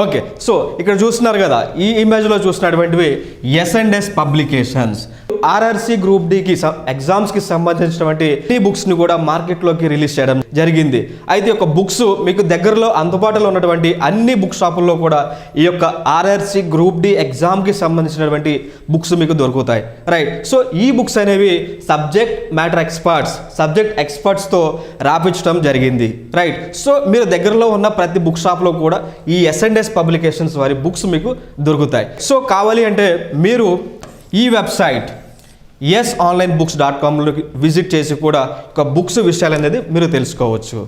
Okay, so ఇక్కడ చూస్తున్నారు కదా, ఈ ఇమేజ్లో చూసినటువంటివి S&S పబ్లికేషన్స్ ఆర్ఆర్సి గ్రూప్ డికి ఎగ్జామ్స్కి సంబంధించినటువంటి ఈ బుక్స్ని కూడా మార్కెట్లోకి రిలీజ్ చేయడం జరిగింది. అయితే ఒక బుక్స్ మీకు దగ్గరలో అందుబాటులో ఉన్నటువంటి అన్ని బుక్ షాపుల్లో కూడా ఈ యొక్క ఆర్ఆర్సి గ్రూప్ డి ఎగ్జామ్కి సంబంధించినటువంటి బుక్స్ మీకు దొరుకుతాయి. రైట్, సో ఈ బుక్స్ అనేవి సబ్జెక్ట్ మ్యాటర్ ఎక్స్పర్ట్స్తో రాపించడం జరిగింది. రైట్, సో మీరు దగ్గరలో ఉన్న ప్రతి బుక్ షాప్లో కూడా ఈ S&S పబ్లికేషన్స్ వారి బుక్స్ మీకు దొరుకుతాయి. సో కావాలి అంటే మీరు ఈ వెబ్సైట్ yesonlinebooks.comలోకి విజిట్ చేసి కూడా ఒక బుక్స్ విషయాలు అనేది మీరు తెలుసుకోవచ్చు.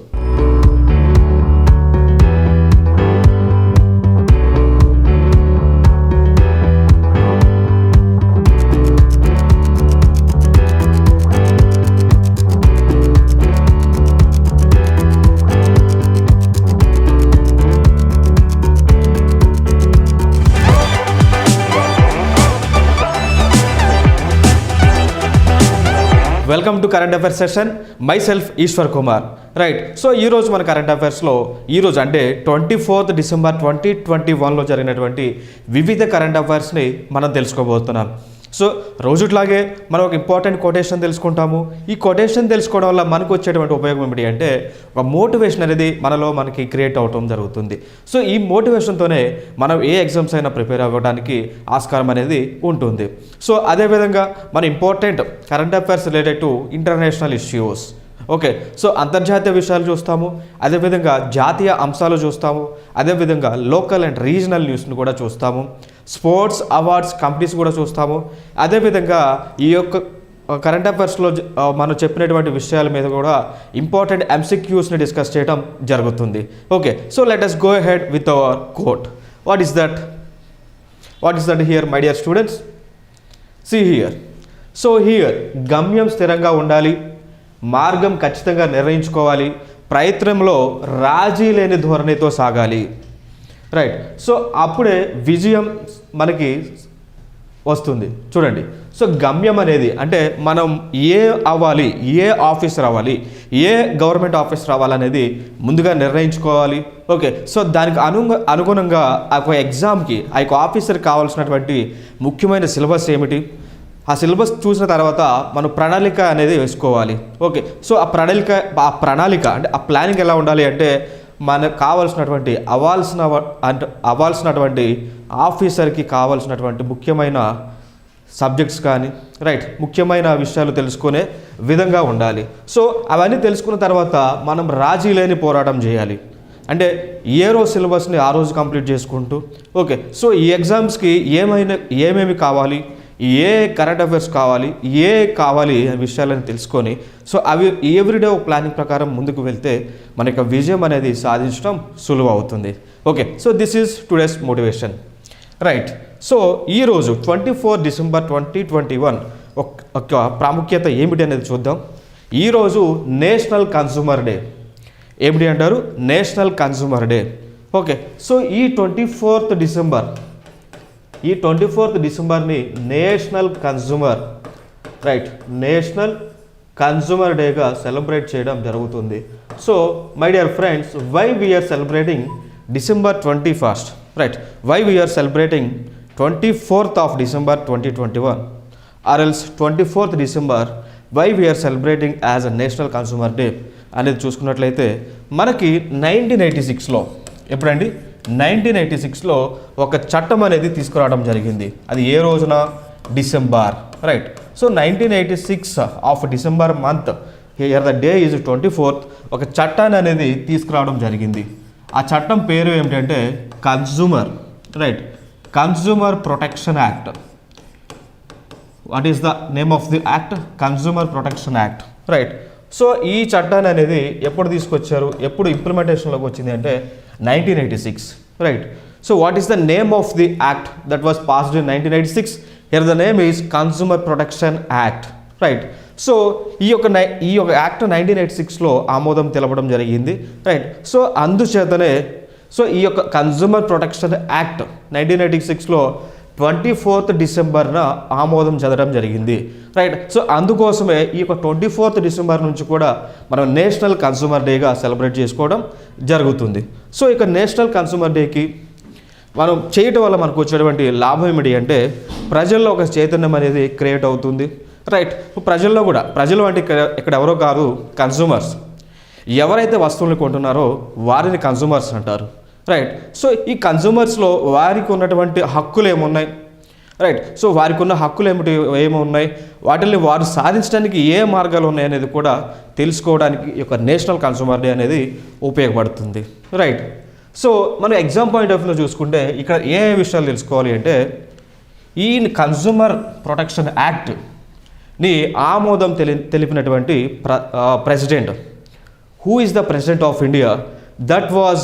Welcome to current affairs session, myself Eshwar Kumar. Right, so ఈరోజు మన కరెంట్ అఫైర్స్లో ఈరోజు అంటే 24 డిసెంబర్ 2021లో జరిగినటువంటి వివిధ కరెంట్ అఫైర్స్ని మనం తెలుసుకోబోతున్నాం. సో రోజుట్లాగే మనం ఒక ఇంపార్టెంట్ కొటేషన్ తెలుసుకుంటాము. ఈ కొటేషన్ తెలుసుకోవడం వల్ల మనకు వచ్చేటువంటి ఉపయోగం ఏమిటి అంటే ఒక మోటివేషన్ అనేది మనకి క్రియేట్ అవటం జరుగుతుంది. సో ఈ మోటివేషన్తోనే మనం ఏ ఎగ్జామ్స్ అయినా ప్రిపేర్ అవ్వడానికి ఆస్కారం అనేది ఉంటుంది. సో అదేవిధంగా మన important current affairs related to international issues. Okay, so అంతర్జాతీయ విషయాలు చూస్తాము, అదేవిధంగా జాతీయ అంశాలు చూస్తాము, అదేవిధంగా లోకల్ అండ్ రీజనల్ న్యూస్ను కూడా చూస్తాము, స్పోర్ట్స్ అవార్డ్స్ కంపెనీస్ కూడా చూస్తాము. అదేవిధంగా ఈ యొక్క కరెంట్ అఫైర్స్లో మనం చెప్పినటువంటి విషయాల మీద కూడా ఇంపార్టెంట్ MCQస్ని డిస్కస్ చేయడం జరుగుతుంది. Okay, so let us go ahead with our quote. What is that here, my dear students? See here. So here, గమ్యం స్థిరంగా ఉండాలి, మార్గం ఖచ్చితంగా నిర్ణయించుకోవాలి, ప్రయత్నంలో రాజీ లేని ధోరణితో సాగాలి. రైట్, సో అప్పుడే విజయం మనకి వస్తుంది. చూడండి, సో గమ్యం అనేది అంటే మనం అవ్వాలి, ఏ ఆఫీసర్ అవ్వాలి, ఏ గవర్నమెంట్ ఆఫీసర్ అవ్వాలనేది ముందుగా నిర్ణయించుకోవాలి. ఓకే, సో దానికి అనుగుణంగా ఆ యొక్క ఎగ్జామ్కి ఆ యొక్క ఆఫీసర్కి కావాల్సినటువంటి ముఖ్యమైన సిలబస్ ఏమిటి, ఆ సిలబస్ చూసిన తర్వాత మనం ప్రణాళిక అనేది వేసుకోవాలి. ఓకే, సో ఆ ప్రణాళిక అంటే ఆ ప్లానింగ్ ఎలా ఉండాలి అంటే మనకు కావాల్సినటువంటి అవ్వాల్సినటువంటి ఆఫీసర్కి కావాల్సినటువంటి ముఖ్యమైన సబ్జెక్ట్స్ కానీ ముఖ్యమైన విషయాలు తెలుసుకునే విధంగా ఉండాలి. సో అవన్నీ తెలుసుకున్న తర్వాత మనం రాజీ లేని పోరాటం చేయాలి. అంటే ఏ రోజు సిలబస్ని ఆ రోజు కంప్లీట్ చేసుకుంటూ ఓకే, సో ఈ ఎగ్జామ్స్కి ఏమేమి కావాలి, ఏ కరెంట్ అఫైర్స్ కావాలి అనే విషయాలను తెలుసుకొని సో అవి ఎవ్రీడే ఒక ప్లానింగ్ ప్రకారం ముందుకు వెళ్తే మనకి విజయం అనేది సాధించడం సులువు అవుతుంది. Okay, so this is today's motivation. Right, so ఈరోజు 24 డిసెంబర్ 2021 ఒక ప్రాముఖ్యత ఏమిటి అనేది చూద్దాం. ఈరోజు నేషనల్ కన్స్యూమర్ డే. ఏమిటి అంటారు? National consumer day. Okay, so ఈ 24th డిసెంబర్ని నేషనల్ కన్స్యూమర్ డేగా సెలబ్రేట్ చేయడం జరుగుతుంది. So my dear friends, why we're celebrating December 21st? Why we are celebrating 24th of December 2021 or else 24th December? Why we are celebrating as a National Consumer Day అనేది చూసుకున్నట్లయితే మనకి 1986లో ఎప్పుడండి 1986లో ఒక చట్టం అనేది తీసుకురావడం జరిగింది. అది ఏ రోజున? December. Right, so 1986 of December month here the day is 24th ఒక చట్టాన్ని అనేది తీసుకురావడం జరిగింది. ఆ చట్టం పేరు ఏమిటంటే consumer protection act. What is the name of the act? Consumer protection act. Right, so ఈ చట్టాన్ని అనేది ఎప్పుడు తీసుకొచ్చారు, ఎప్పుడు ఇంప్లిమెంటేషన్లోకి వచ్చింది అంటే 1986. Right, so what is the name of the act that was passed in 1986? Here the name is consumer protection act. Right, so ఈ యొక్క యాక్ట్ 1986లో ఆమోదం తెలపడం జరిగింది. రైట్, సో అందుచేతనే సో ఈ యొక్క కన్స్యూమర్ ప్రొటెక్షన్ యాక్ట్ 1986లో 24th డిసెంబర్న ఆమోదం చెందడం జరిగింది. రైట్, సో అందుకోసమే ఈ యొక్క 24th డిసెంబర్ నుంచి కూడా మనం నేషనల్ కన్స్యూమర్ డేగా సెలబ్రేట్ చేసుకోవడం జరుగుతుంది. సో ఇక నేషనల్ కన్స్యూమర్ డేకి మనం చేయటం వల్ల మనకు వచ్చేటువంటి లాభం ఏమిటి అంటే ప్రజల్లో ఒక చైతన్యం అనేది క్రియేట్ అవుతుంది. రైట్. ప్రజల్లో కూడా, ప్రజలు అంటే ఇక్కడ ఎవరో కాదు, కన్సూమర్స్. ఎవరైతే వస్తువులను కొంటున్నారో వారిని కన్సూమర్స్ అంటారు. రైట్. సో ఈ కన్సూమర్స్లో వారికి ఉన్నటువంటి హక్కులు ఏమున్నాయి, రైట్. సో వారికి ఉన్న హక్కులు ఏమున్నాయి, వాటిని వారు సాధించడానికి ఏ మార్గాలు ఉన్నాయి అనేది కూడా తెలుసుకోవడానికి ఈ యొక్క నేషనల్ కన్సూమర్ డే అనేది ఉపయోగపడుతుంది. రైట్. సో మనం ఎగ్జామ్ పాయింట్ ఆఫ్ వ్యూలో చూసుకుంటే ఇక్కడ ఏ విషయాలు తెలుసుకోవాలి అంటే ఈ కన్సూమర్ ప్రొటెక్షన్ యాక్ట్ని ఆమోదం తెలిపినటువంటి president, who is the president of India that was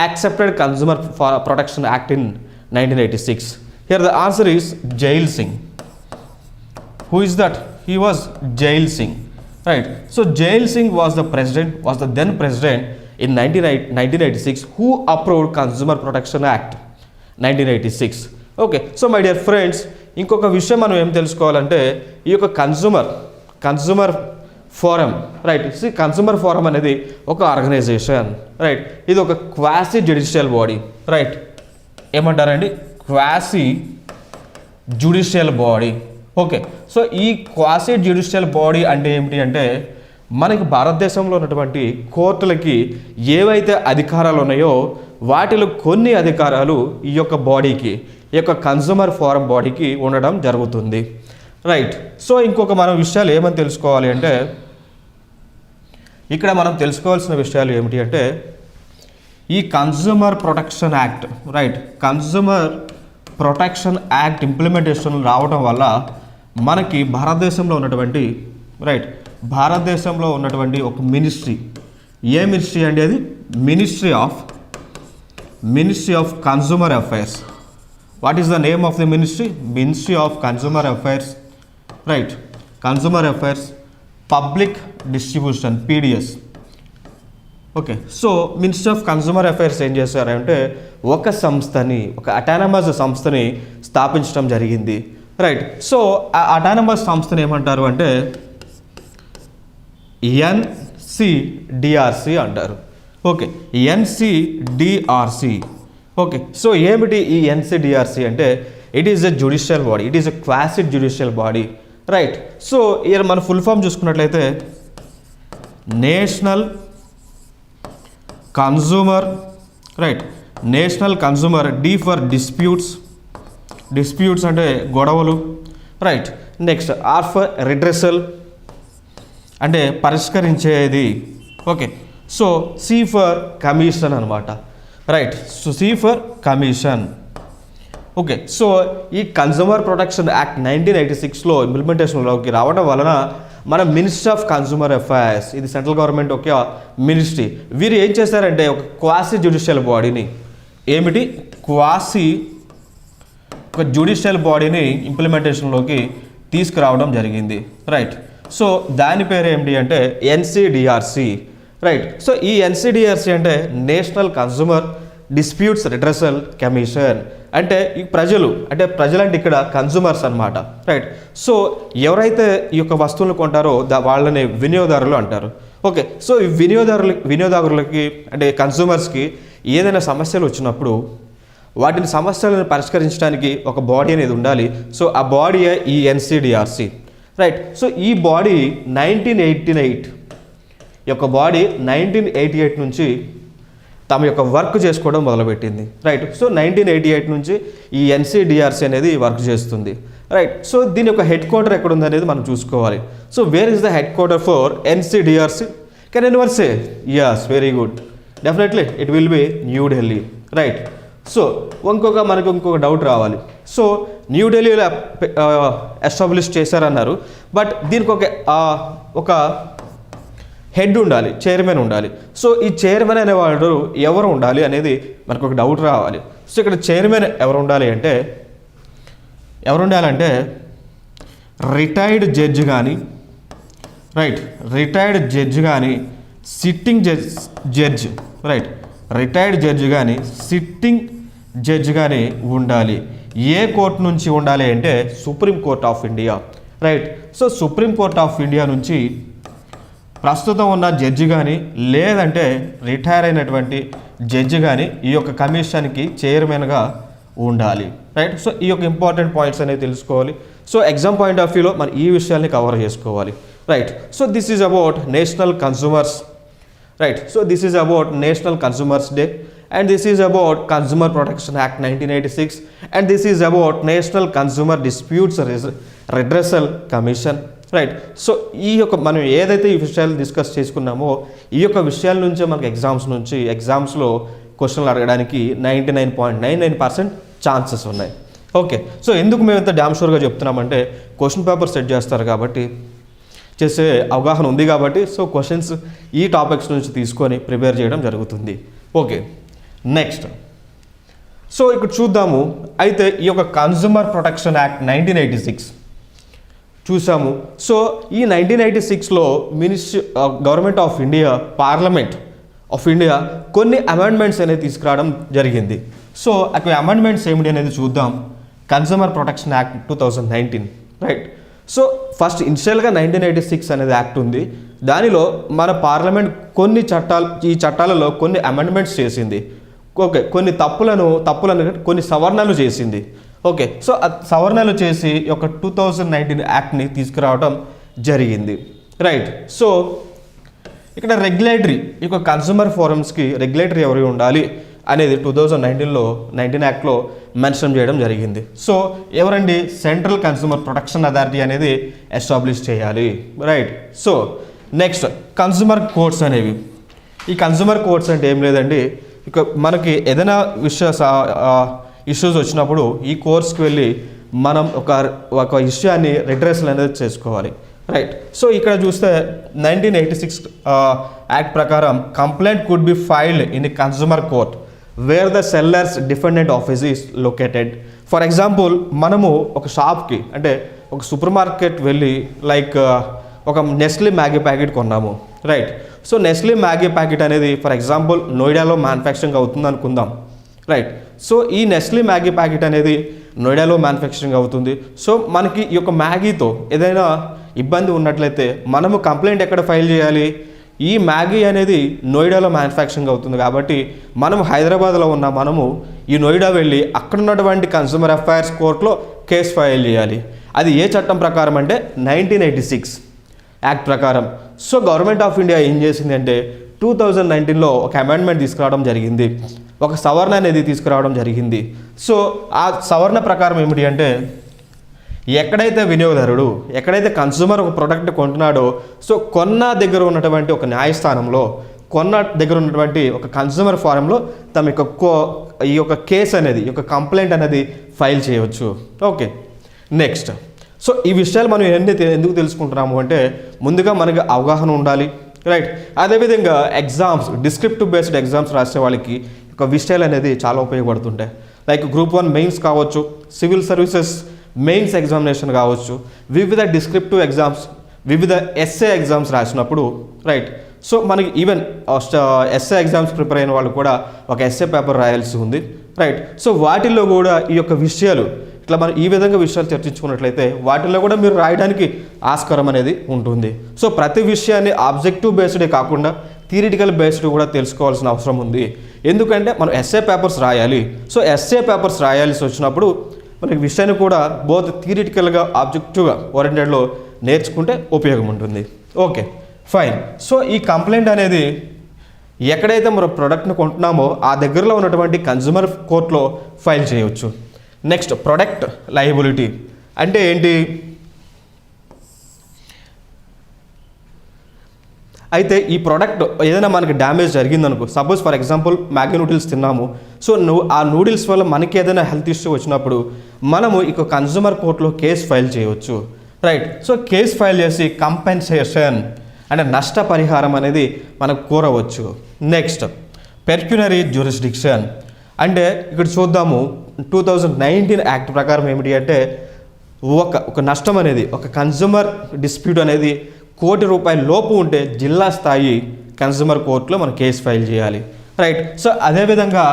accepted consumer protection act in 1986. Here the answer is Jail Singh. Who is that? He was Jail Singh. Right. So Jail Singh was the then president in 1986 who approved Consumer Protection Act 1986. Okay. So my dear friends, ఇంకొక విషయం మనం ఏం తెలుసుకోవాలంటే ఈ యొక్క consumer forum, right. Consumer forum అనేది ఒక organisation, right. ఇది ఒక క్వాసీ జ్యుడిషియల్ బాడీ, రైట్. ఏమంటారండి? Quasi judicial body. Okay. So ఈ క్వాసీ జ్యుడిషియల్ బాడీ అంటే ఏమిటి అంటే మనకి భారతదేశంలో ఉన్నటువంటి కోర్టులకి ఏవైతే అధికారాలు ఉన్నాయో వాటిలో కొన్ని అధికారాలు ఈ యొక్క బాడీకి, ఈ యొక్క కన్సూమర్ ఫోరం బాడీకి ఉండడం జరుగుతుంది. రైట్. సో ఇంకొక మనం విషయాలు ఏమని తెలుసుకోవాలి అంటే ఇక్కడ మనం తెలుసుకోవాల్సిన విషయాలు ఏమిటి అంటే ఈ consumer protection act, right. Consumer protection act implementation రావడం వల్ల మనకి భారతదేశంలో ఉన్నటువంటి, రైట్, భారతదేశంలో ఉన్నటువంటి ఒక మినిస్ట్రీ, ఏ మినిస్ట్రీ అండి అది? Ministry of consumer affairs. What is the name of the ministry? Ministry of consumer affairs, right. Consumer affairs public distribution, PDS. Okay. So ministry of consumer affairs ఏం చేశారంటే ఒక అటానమస్ సంస్థని స్థాపించడం జరిగింది, రైట్. సో ఆ autonomous సంస్థని ఏమంటారు అంటే NCDRC అంటారు. ఓకే. NCDRC. ఓకే. సో ఏమిటి ఈ NCDRC అంటే it is a judicial body, it is a quasi judicial body, right. So ఇక్కడ మన ఫుల్ ఫామ్ చూసుకున్నట్లయితే national consumer, right. National consumer, D for disputes అంటే గొడవలు, రైట్. నెక్స్ట్ R ఫర్ రిడ్రెసల్ అంటే పరిష్కరించేది. Okay. So C for commission అనమాట, right. So C for commission. Okay. So ఈ కన్సూమర్ ప్రొటెక్షన్ యాక్ట్ 1986లో ఇంప్లిమెంటేషన్లోకి రావడం వలన మన మినిస్ట్రీ ఆఫ్ కన్సూమర్ అఫైర్స్, ఇది సెంట్రల్ గవర్నమెంట్ ఒక మినిస్ట్రీ, వీరు ఏం చేశారంటే ఒక క్వాసీ జ్యుడిషియల్ బాడీని, ఏమిటి? ఒక జ్యుడిషియల్ బాడీని ఇంప్లిమెంటేషన్లోకి తీసుకురావడం జరిగింది, రైట్. సో దాని పేరు ఏమిటి అంటే NCDRC, రైట్. సో ఈ NCDRC అంటే national consumer disputes redressal commission. అంటే ఈ ప్రజలు అంటే ఇక్కడ కన్సూమర్స్ అనమాట, రైట్. సో ఎవరైతే ఈ యొక్క వస్తువులను కొంటారో వాళ్ళని వినియోగదారులు అంటారు. ఓకే. సో ఈ వినియోగదారులకి అంటే కన్సూమర్స్కి ఏదైనా సమస్యలు వచ్చినప్పుడు వాటిని సమస్యలను పరిష్కరించడానికి ఒక బాడీ అనేది ఉండాలి. సో ఆ బాడీయే ఈ NCDRC, రైట్. సో ఈ బాడీ 1988 యొక్క బాడీ 1988 నుంచి తమ యొక్క వర్క్ చేసుకోవడం మొదలుపెట్టింది, రైట్. సో 1988 నుంచి ఈ NCDRC అనేది వర్క్ చేస్తుంది, రైట్. సో దీని యొక్క హెడ్ క్వార్టర్ ఎక్కడ ఉంది అనేది మనం చూసుకోవాలి. So where is the head quarter for NCDRC? Can anyone say? Yes, very good. Definitely it will be New Delhi, right. So మనకు ఇంకొక డౌట్ రావాలి. సో న్యూఢిల్లీలో ఎస్టాబ్లిష్ చేశారన్నారు, బట్ దీనికి ఒక హెడ్ ఉండాలి, చైర్మన్ ఉండాలి. సో ఈ చైర్మన్ అనేవాడు ఎవరు ఉండాలి అనేది మనకు ఒక డౌట్ రావాలి. సో ఇక్కడ చైర్మన్ ఎవరు ఉండాలంటే రిటైర్డ్ జడ్జి కానీ, రైట్, రిటైర్డ్ జడ్జి కానీ sitting judge, right. Retired judge కానీ సిట్టింగ్ జడ్జి కానీ ఉండాలి. ఏ కోర్టు నుంచి ఉండాలి అంటే supreme court of India, right. So supreme court of India నుంచి ప్రస్తుతం ఉన్న జడ్జి కానీ లేదంటే రిటైర్ అయినటువంటి జడ్జి కానీ ఈ యొక్క కమిషన్కి చైర్మన్గా ఉండాలి, రైట్. సో ఈ యొక్క ఇంపార్టెంట్ పాయింట్స్ అనేవి తెలుసుకోవాలి. సో ఎగ్జామ్ పాయింట్ ఆఫ్ వ్యూలో మరి ఈ విషయాల్ని కవర్ చేసుకోవాలి, right. So this is about national consumers, right. So this is about national consumers day, and this is about Consumer Protection Act 1986, and this is about National Consumer Disputes Redressal Commission, right. So ఈ యొక్క మనం ఏదైతే ఈ విషయాలు discuss చేసుకున్నామో ఈ యొక్క విషయాల నుంచే మనకి ఎగ్జామ్స్లో క్వశ్చన్లు అడగడానికి 99.99% ఛాన్సెస్ ఉన్నాయి. ఓకే, సో ఎందుకు మేము ఇంత డ్యామ్ షూర్గా చెప్తున్నామంటే క్వశ్చన్ పేపర్ సెట్ చేస్తారు కాబట్టి, చేసే అవగాహన ఉంది కాబట్టి, సో క్వశ్చన్స్ ఈ టాపిక్స్ నుంచి తీసుకొని ప్రిపేర్ చేయడం జరుగుతుంది. ఓకే, నెక్స్ట్ సో ఇక్కడ చూద్దాము. అయితే ఈ యొక్క కన్జ్యూమర్ ప్రొటెక్షన్ యాక్ట్ 1986 చూసాము. సో ఈ 1986లో government of India, parliament of India కొన్ని అమెండ్మెంట్స్ అనేది తీసుకురావడం జరిగింది. సో అక్కడ అమెండ్మెంట్స్ ఏమిటి అనేది చూద్దాం. Consumer protection act 2019, right. So first ఇనిషియల్గా 1986 అనేది యాక్ట్ ఉంది. దానిలో మన పార్లమెంట్ ఈ చట్టాలలో కొన్ని అమెండ్మెంట్స్ చేసింది. ఓకే, కొన్ని తప్పులను కొన్ని సవరణలు చేసింది. ఓకే, సో సవరణలు చేసి ఒక 2019 యాక్ట్ని తీసుకురావడం జరిగింది, రైట్. సో ఇక్కడ రెగ్యులేటరీ, ఈ యొక్క కన్స్యూమర్ ఫోరమ్స్కి రెగ్యులేటరీ ఎవరు ఉండాలి అనేది 2019 యాక్ట్లో మెన్షన్ చేయడం జరిగింది. సో ఎవరండి? సెంట్రల్ కన్స్యూమర్ ప్రొటెక్షన్ అథారిటీ అనేది ఎస్టాబ్లిష్ చేయాలి, right. So next consumer courts అనేవి. ఈ కన్స్యూమర్ కోర్ట్స్ అంటే ఏం లేదండి, ఇక మనకి ఏదైనా ఇష్యూస్ వచ్చినప్పుడు ఈ కోర్స్కి వెళ్ళి మనం ఒక విషయాన్ని రిడ్రెసల్ అనేది చేసుకోవాలి, రైట్. సో ఇక్కడ చూస్తే 1986 యాక్ట్ ప్రకారం complaint could be filed in consumer court wear the sellers defendant office is located. For example మనము ఒక షాప్కి, అంటే ఒక సూపర్ మార్కెట్ వెళ్ళి లైక్ ఒక నెస్లీ మ్యాగీ ప్యాకెట్ కొన్నాము, right. So Nestlé Maggi packet అనేది ఫర్ ఎగ్జాంపుల్ నోయిడాలో మ్యానుఫ్యాక్చరింగ్ అవుతుంది అనుకుందాం, రైట్. సో ఈ నెస్లీ మ్యాగీ ప్యాకెట్ అనేది నోయిడాలో మ్యానుఫ్యాక్చరింగ్ అవుతుంది. సో మనకి ఈ యొక్క మ్యాగీతో ఏదైనా ఇబ్బంది ఉన్నట్లయితే మనము కంప్లైంట్ ఎక్కడ ఫైల్ చేయాలి? ఈ మ్యాగీ అనేది నోయిడాలో మ్యానుఫ్యాక్చరింగ్ అవుతుంది కాబట్టి మనం హైదరాబాద్లో ఉన్న మనము ఈ నోయిడా వెళ్ళి అక్కడ ఉన్నటువంటి కన్స్యూమర్ అఫైర్స్ కోర్టులో కేసు ఫైల్ చేయాలి. అది ఏ చట్టం ప్రకారం అంటే 1986 యాక్ట్ ప్రకారం. సో గవర్నమెంట్ ఆఫ్ ఇండియా ఏం చేసింది అంటే 2019లో ఒక అమెండ్మెంట్ తీసుకురావడం జరిగింది, ఒక సవరణ అనేది తీసుకురావడం జరిగింది. సో ఆ సవరణ ప్రకారం ఏమిటి అంటే ఎక్కడైతే వినియోగదారుడు, ఎక్కడైతే కన్స్యూమర్ ఒక ప్రోడక్ట్ కొంటున్నాడో, సో కొన్న దగ్గర ఉన్నటువంటి ఒక న్యాయస్థానంలో, కొన్న దగ్గర ఉన్నటువంటి ఒక కన్స్యూమర్ ఫారంలో తమ యొక్క ఈ యొక్క కేసు అనేది, ఈ యొక్క కంప్లైంట్ అనేది ఫైల్ చేయవచ్చు. ఓకే, నెక్స్ట్ సో ఈ విషయాలు మనం ఎందుకు తెలుసుకుంటున్నాము అంటే ముందుగా మనకి అవగాహన ఉండాలి, రైట్. అదేవిధంగా డిస్క్రిప్టివ్ బేస్డ్ ఎగ్జామ్స్ రాసే వాళ్ళకి ఒక విషయాలు అనేది చాలా ఉపయోగపడుతుంటాయి. లైక్ గ్రూప్ 1 మెయిన్స్ కావచ్చు, సివిల్ సర్వీసెస్ మెయిన్స్ ఎగ్జామినేషన్ కావచ్చు, వివిధ డిస్క్రిప్టివ్ ఎగ్జామ్స్, వివిధ ఎస్ఏ ఎగ్జామ్స్ రాసినప్పుడు, రైట్. సో మనకి ఈవెన్ ఎస్ఏ ఎగ్జామ్స్ ప్రిపేర్ అయిన వాళ్ళు కూడా ఒక ఎస్ఏ పేపర్ రాయాల్సి ఉంది, రైట్. సో వాటిల్లో కూడా ఈ యొక్క విషయాలు ఇట్లా మనం ఈ విధంగా విషయాలు చర్చించుకున్నట్లయితే వాటిల్లో కూడా మీరు రాయడానికి ఆస్కారం అనేది ఉంటుంది. సో ప్రతి విషయాన్ని ఆబ్జెక్టివ్ బేస్డే కాకుండా థియరిటికల్ బేస్డ్ కూడా తెలుసుకోవాల్సిన అవసరం ఉంది. ఎందుకంటే మనం ఎస్ఏ పేపర్స్ రాయాలి. సో ఎస్ఏ పేపర్స్ రాయాల్సి వచ్చినప్పుడు మనకి విషయాన్ని కూడా బోత్ థియరిటికల్గా ఆబ్జెక్టివ్గా ఓరియంటెడ్లో నేర్చుకుంటే ఉపయోగం ఉంటుంది. Okay, fine. సో ఈ కంప్లైంట్ అనేది ఎక్కడైతే మనం ప్రోడక్ట్ను కొంటున్నామో ఆ దగ్గరలో ఉన్నటువంటి కన్జ్యూమర్ కోర్టులో ఫైల్ చేయవచ్చు. నెక్స్ట్ ప్రొడక్ట్ లయబిలిటీ అంటే ఏంటి? అయితే ఈ ప్రోడక్ట్ ఏదైనా మనకి డ్యామేజ్ జరిగిందనుకో, suppose for example Maggi noodles తిన్నాము. సో ఆ నూడిల్స్ వల్ల మనకి ఏదైనా హెల్త్ ఇష్యూ వచ్చినప్పుడు మనము ఇక కన్జ్యూమర్ కోర్టులో కేసు ఫైల్ చేయవచ్చు, రైట్. సో కేసు ఫైల్ చేసి కంపెన్సేషన్ అంటే నష్టపరిహారం అనేది మనకు కోరవచ్చు. నెక్స్ట్ పెర్క్యునరీ జ్యూరిస్డిక్షన్ అంటే ఇక్కడ చూద్దాము 2019 యాక్ట్ ప్రకారం ఏమిటి అంటే ఒక నష్టం అనేది, ఒక కన్జ్యూమర్ డిస్ప్యూట్ అనేది ₹1,00,00,000 లోపు ఉంటే జిల్లా స్థాయి కన్జ్యూమర్ కోర్టులో మనం కేసు ఫైల్ చేయాలి, రైట్. సో అదేవిధంగా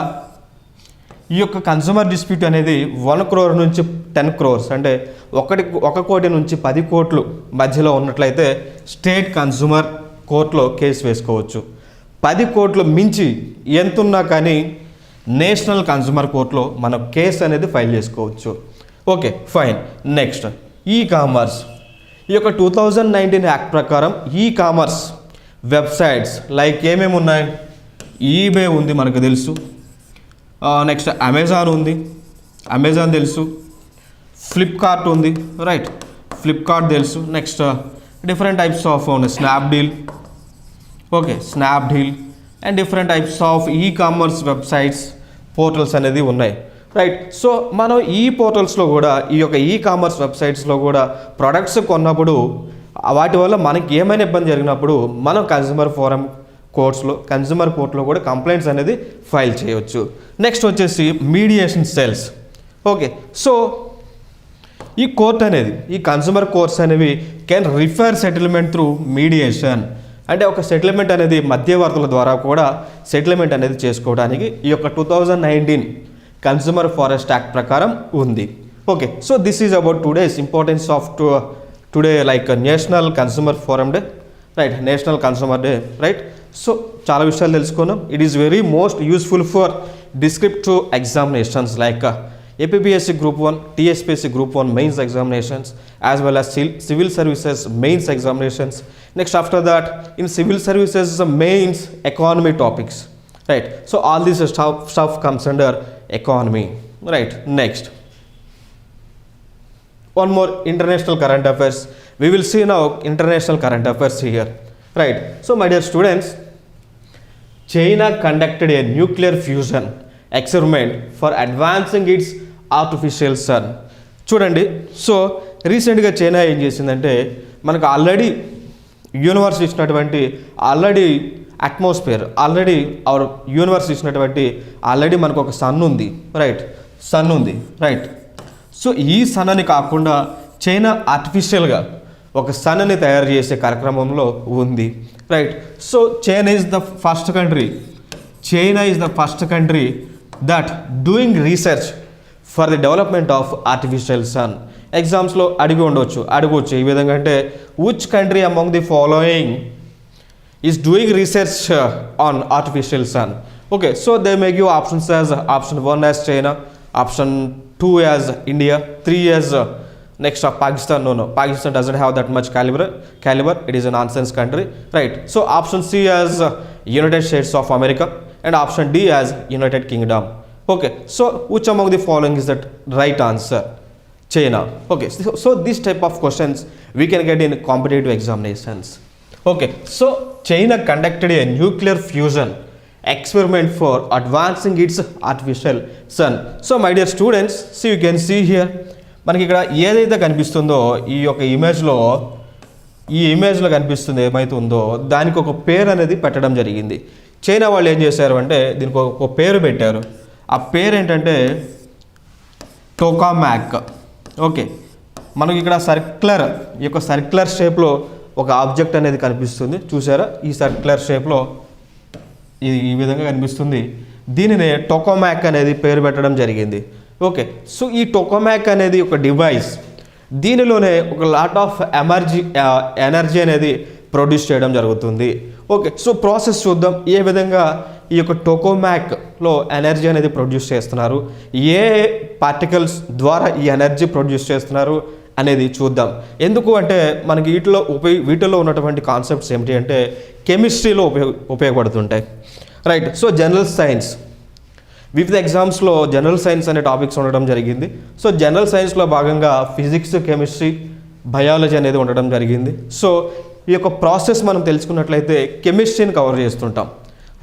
ఈ యొక్క కన్జ్యూమర్ డిస్ప్యూట్ అనేది 1 crore నుంచి 10 crores అంటే 1 కోటి నుంచి 10 కోట్లు మధ్యలో ఉన్నట్లయితే స్టేట్ కన్జ్యూమర్ కోర్టులో కేసు వేసుకోవచ్చు. 10 కోట్లు మించి ఎంతున్నా కానీ నేషనల్ కన్స్యూమర్ కోర్టులో మనం కేసు అనేది ఫైల్ చేసుకోవచ్చు. Okay fine. Next e commerce. ఈ యొక్క 2019 యాక్ట్ ప్రకారం ఈ కామర్స్ వెబ్సైట్స్ లైక్ ఏమేమి ఉన్నాయి? ఈబే ఉంది మనకు తెలుసు, నెక్స్ట్ అమెజాన్ ఉంది, అమెజాన్ తెలుసు, ఫ్లిప్కార్ట్ ఉంది, రైట్, ఫ్లిప్కార్ట్ తెలుసు. Next different types of Snapdeal, okay Snapdeal and different types of e commerce websites portals అనేది ఉన్నాయి, రైట్. సో మనం ఈ పోర్టల్స్లో కూడా ఈ యొక్క ఈ కామర్స్ వెబ్సైట్స్లో కూడా ప్రొడక్ట్స్ కొన్నప్పుడు వాటి వల్ల మనకి ఏమైనా ఇబ్బంది జరిగినప్పుడు మనం కన్స్యూమర్ కోర్టులో కూడా కంప్లైంట్స్ అనేది ఫైల్ చేయవచ్చు. నెక్స్ట్ వచ్చేసి మీడియేషన్ సెల్స్. ఓకే సో ఈ కోర్ట్ అనేది ఈ కన్స్యూమర్ కోర్ట్స్ అనేవి can refer settlement through mediation. అంటే ఒక సెటిల్మెంట్ అనేది మధ్యవర్తుల ద్వారా కూడా సెటిల్మెంట్ అనేది చేసుకోవడానికి ఈ యొక్క 2019 కన్స్యూమర్ ఫారెస్ట్ యాక్ట్ ప్రకారం ఉంది. Okay so this is about today's importance of today like national consumer forum day, right, national consumer day, right. So చాలా విషయాలు తెలుసుకున్నాం. It is very most useful for descriptive examinations like APPSC Group 1, TSPSC Group 1 mains examinations as well as civil services mains examinations. Next after that in civil services mains economy topics, right. So all this stuff comes under economy, right. Next one more international current affairs. We will see now international current affairs here, right. So my dear students, China conducted a nuclear fusion experiment for advancing its artificial sun. చూడండి, సో రీసెంట్గా China ఏం చేసిందంటే మనకు already universe ఇచ్చినటువంటి atmosphere our universe ఇచ్చినటువంటి మనకు ఒక సన్ ఉంది, రైట్, సన్ ఉంది, రైట్. సో ఈ సన్ అని కాకుండా చైనా ఆర్టిఫిషియల్గా ఒక సన్ అని తయారు చేసే కార్యక్రమంలో ఉంది, right. So China is the first country that doing research for the development of artificial sun. ఎగ్జామ్స్లో అడగవచ్చు ఈ విధంగా, అంటే which country among the following is doing research on artificial sun. Okay so they may give options as option 1 as China, option 2 as India, 3 as next Pakistan. No Pakistan doesn't have that much caliber, it is a nonsense country, right. So option C as United States of America and option D as United Kingdom. Okay, so which among the following is that right answer? China. Okay, so this type of questions we can get in competitive examinations. Okay, so China conducted a nuclear fusion experiment for advancing its artificial sun. So my dear students, see you can see here మనకి ఇక్కడ ఏదైతే కనిపిస్తుందో ఈ యొక్క ఇమేజ్లో కనిపిస్తుంది ఏమైతే ఉందో దానికి ఒక పేరు అనేది పెట్టడం జరిగింది. చైనా వాళ్ళు ఏం చేశారు అంటే దీనికి ఒక పేరు పెట్టారు. ఆ పేరు ఏంటంటే టోకామాక్. ఓకే, మనకి ఇక్కడ సర్క్యులర్ షేప్లో ఒక ఆబ్జెక్ట్ అనేది కనిపిస్తుంది, చూసారా? ఈ సర్క్యులర్ షేప్లో ఈ విధంగా కనిపిస్తుంది. దీనినే టోకామాక్ అనేది పేరు పెట్టడం జరిగింది. ఓకే, సో ఈ టోకామాక్ అనేది ఒక డివైస్, దీనిలోనే ఒక లాట్ ఆఫ్ ఎనర్జీ అనేది ప్రొడ్యూస్ చేయడం జరుగుతుంది. ఓకే, సో ప్రాసెస్ చూద్దాం. ఏ విధంగా ఈ యొక్క టోకామాక్లో ఎనర్జీ అనేది ప్రొడ్యూస్ చేస్తున్నారు, ఏ పార్టికల్స్ ద్వారా ఈ ఎనర్జీ ప్రొడ్యూస్ చేస్తున్నారు అనేది చూద్దాం. ఎందుకు అంటే మనకి వీటిలో ఉన్నటువంటి కాన్సెప్ట్స్ ఏమిటి అంటే కెమిస్ట్రీలో ఉపయోగపడుతుంటాయి, రైట్. సో జనరల్ సైన్స్, వివిధ ఎగ్జామ్స్లో జనరల్ సైన్స్ అనే టాపిక్స్ ఉండడం జరిగింది. సో జనరల్ సైన్స్లో భాగంగా ఫిజిక్స్, కెమిస్ట్రీ, బయాలజీ అనేది ఉండడం జరిగింది. సో ఈ యొక్క ప్రాసెస్ మనం తెలుసుకున్నట్లయితే కెమిస్ట్రీని కవర్ చేస్తుంటాం,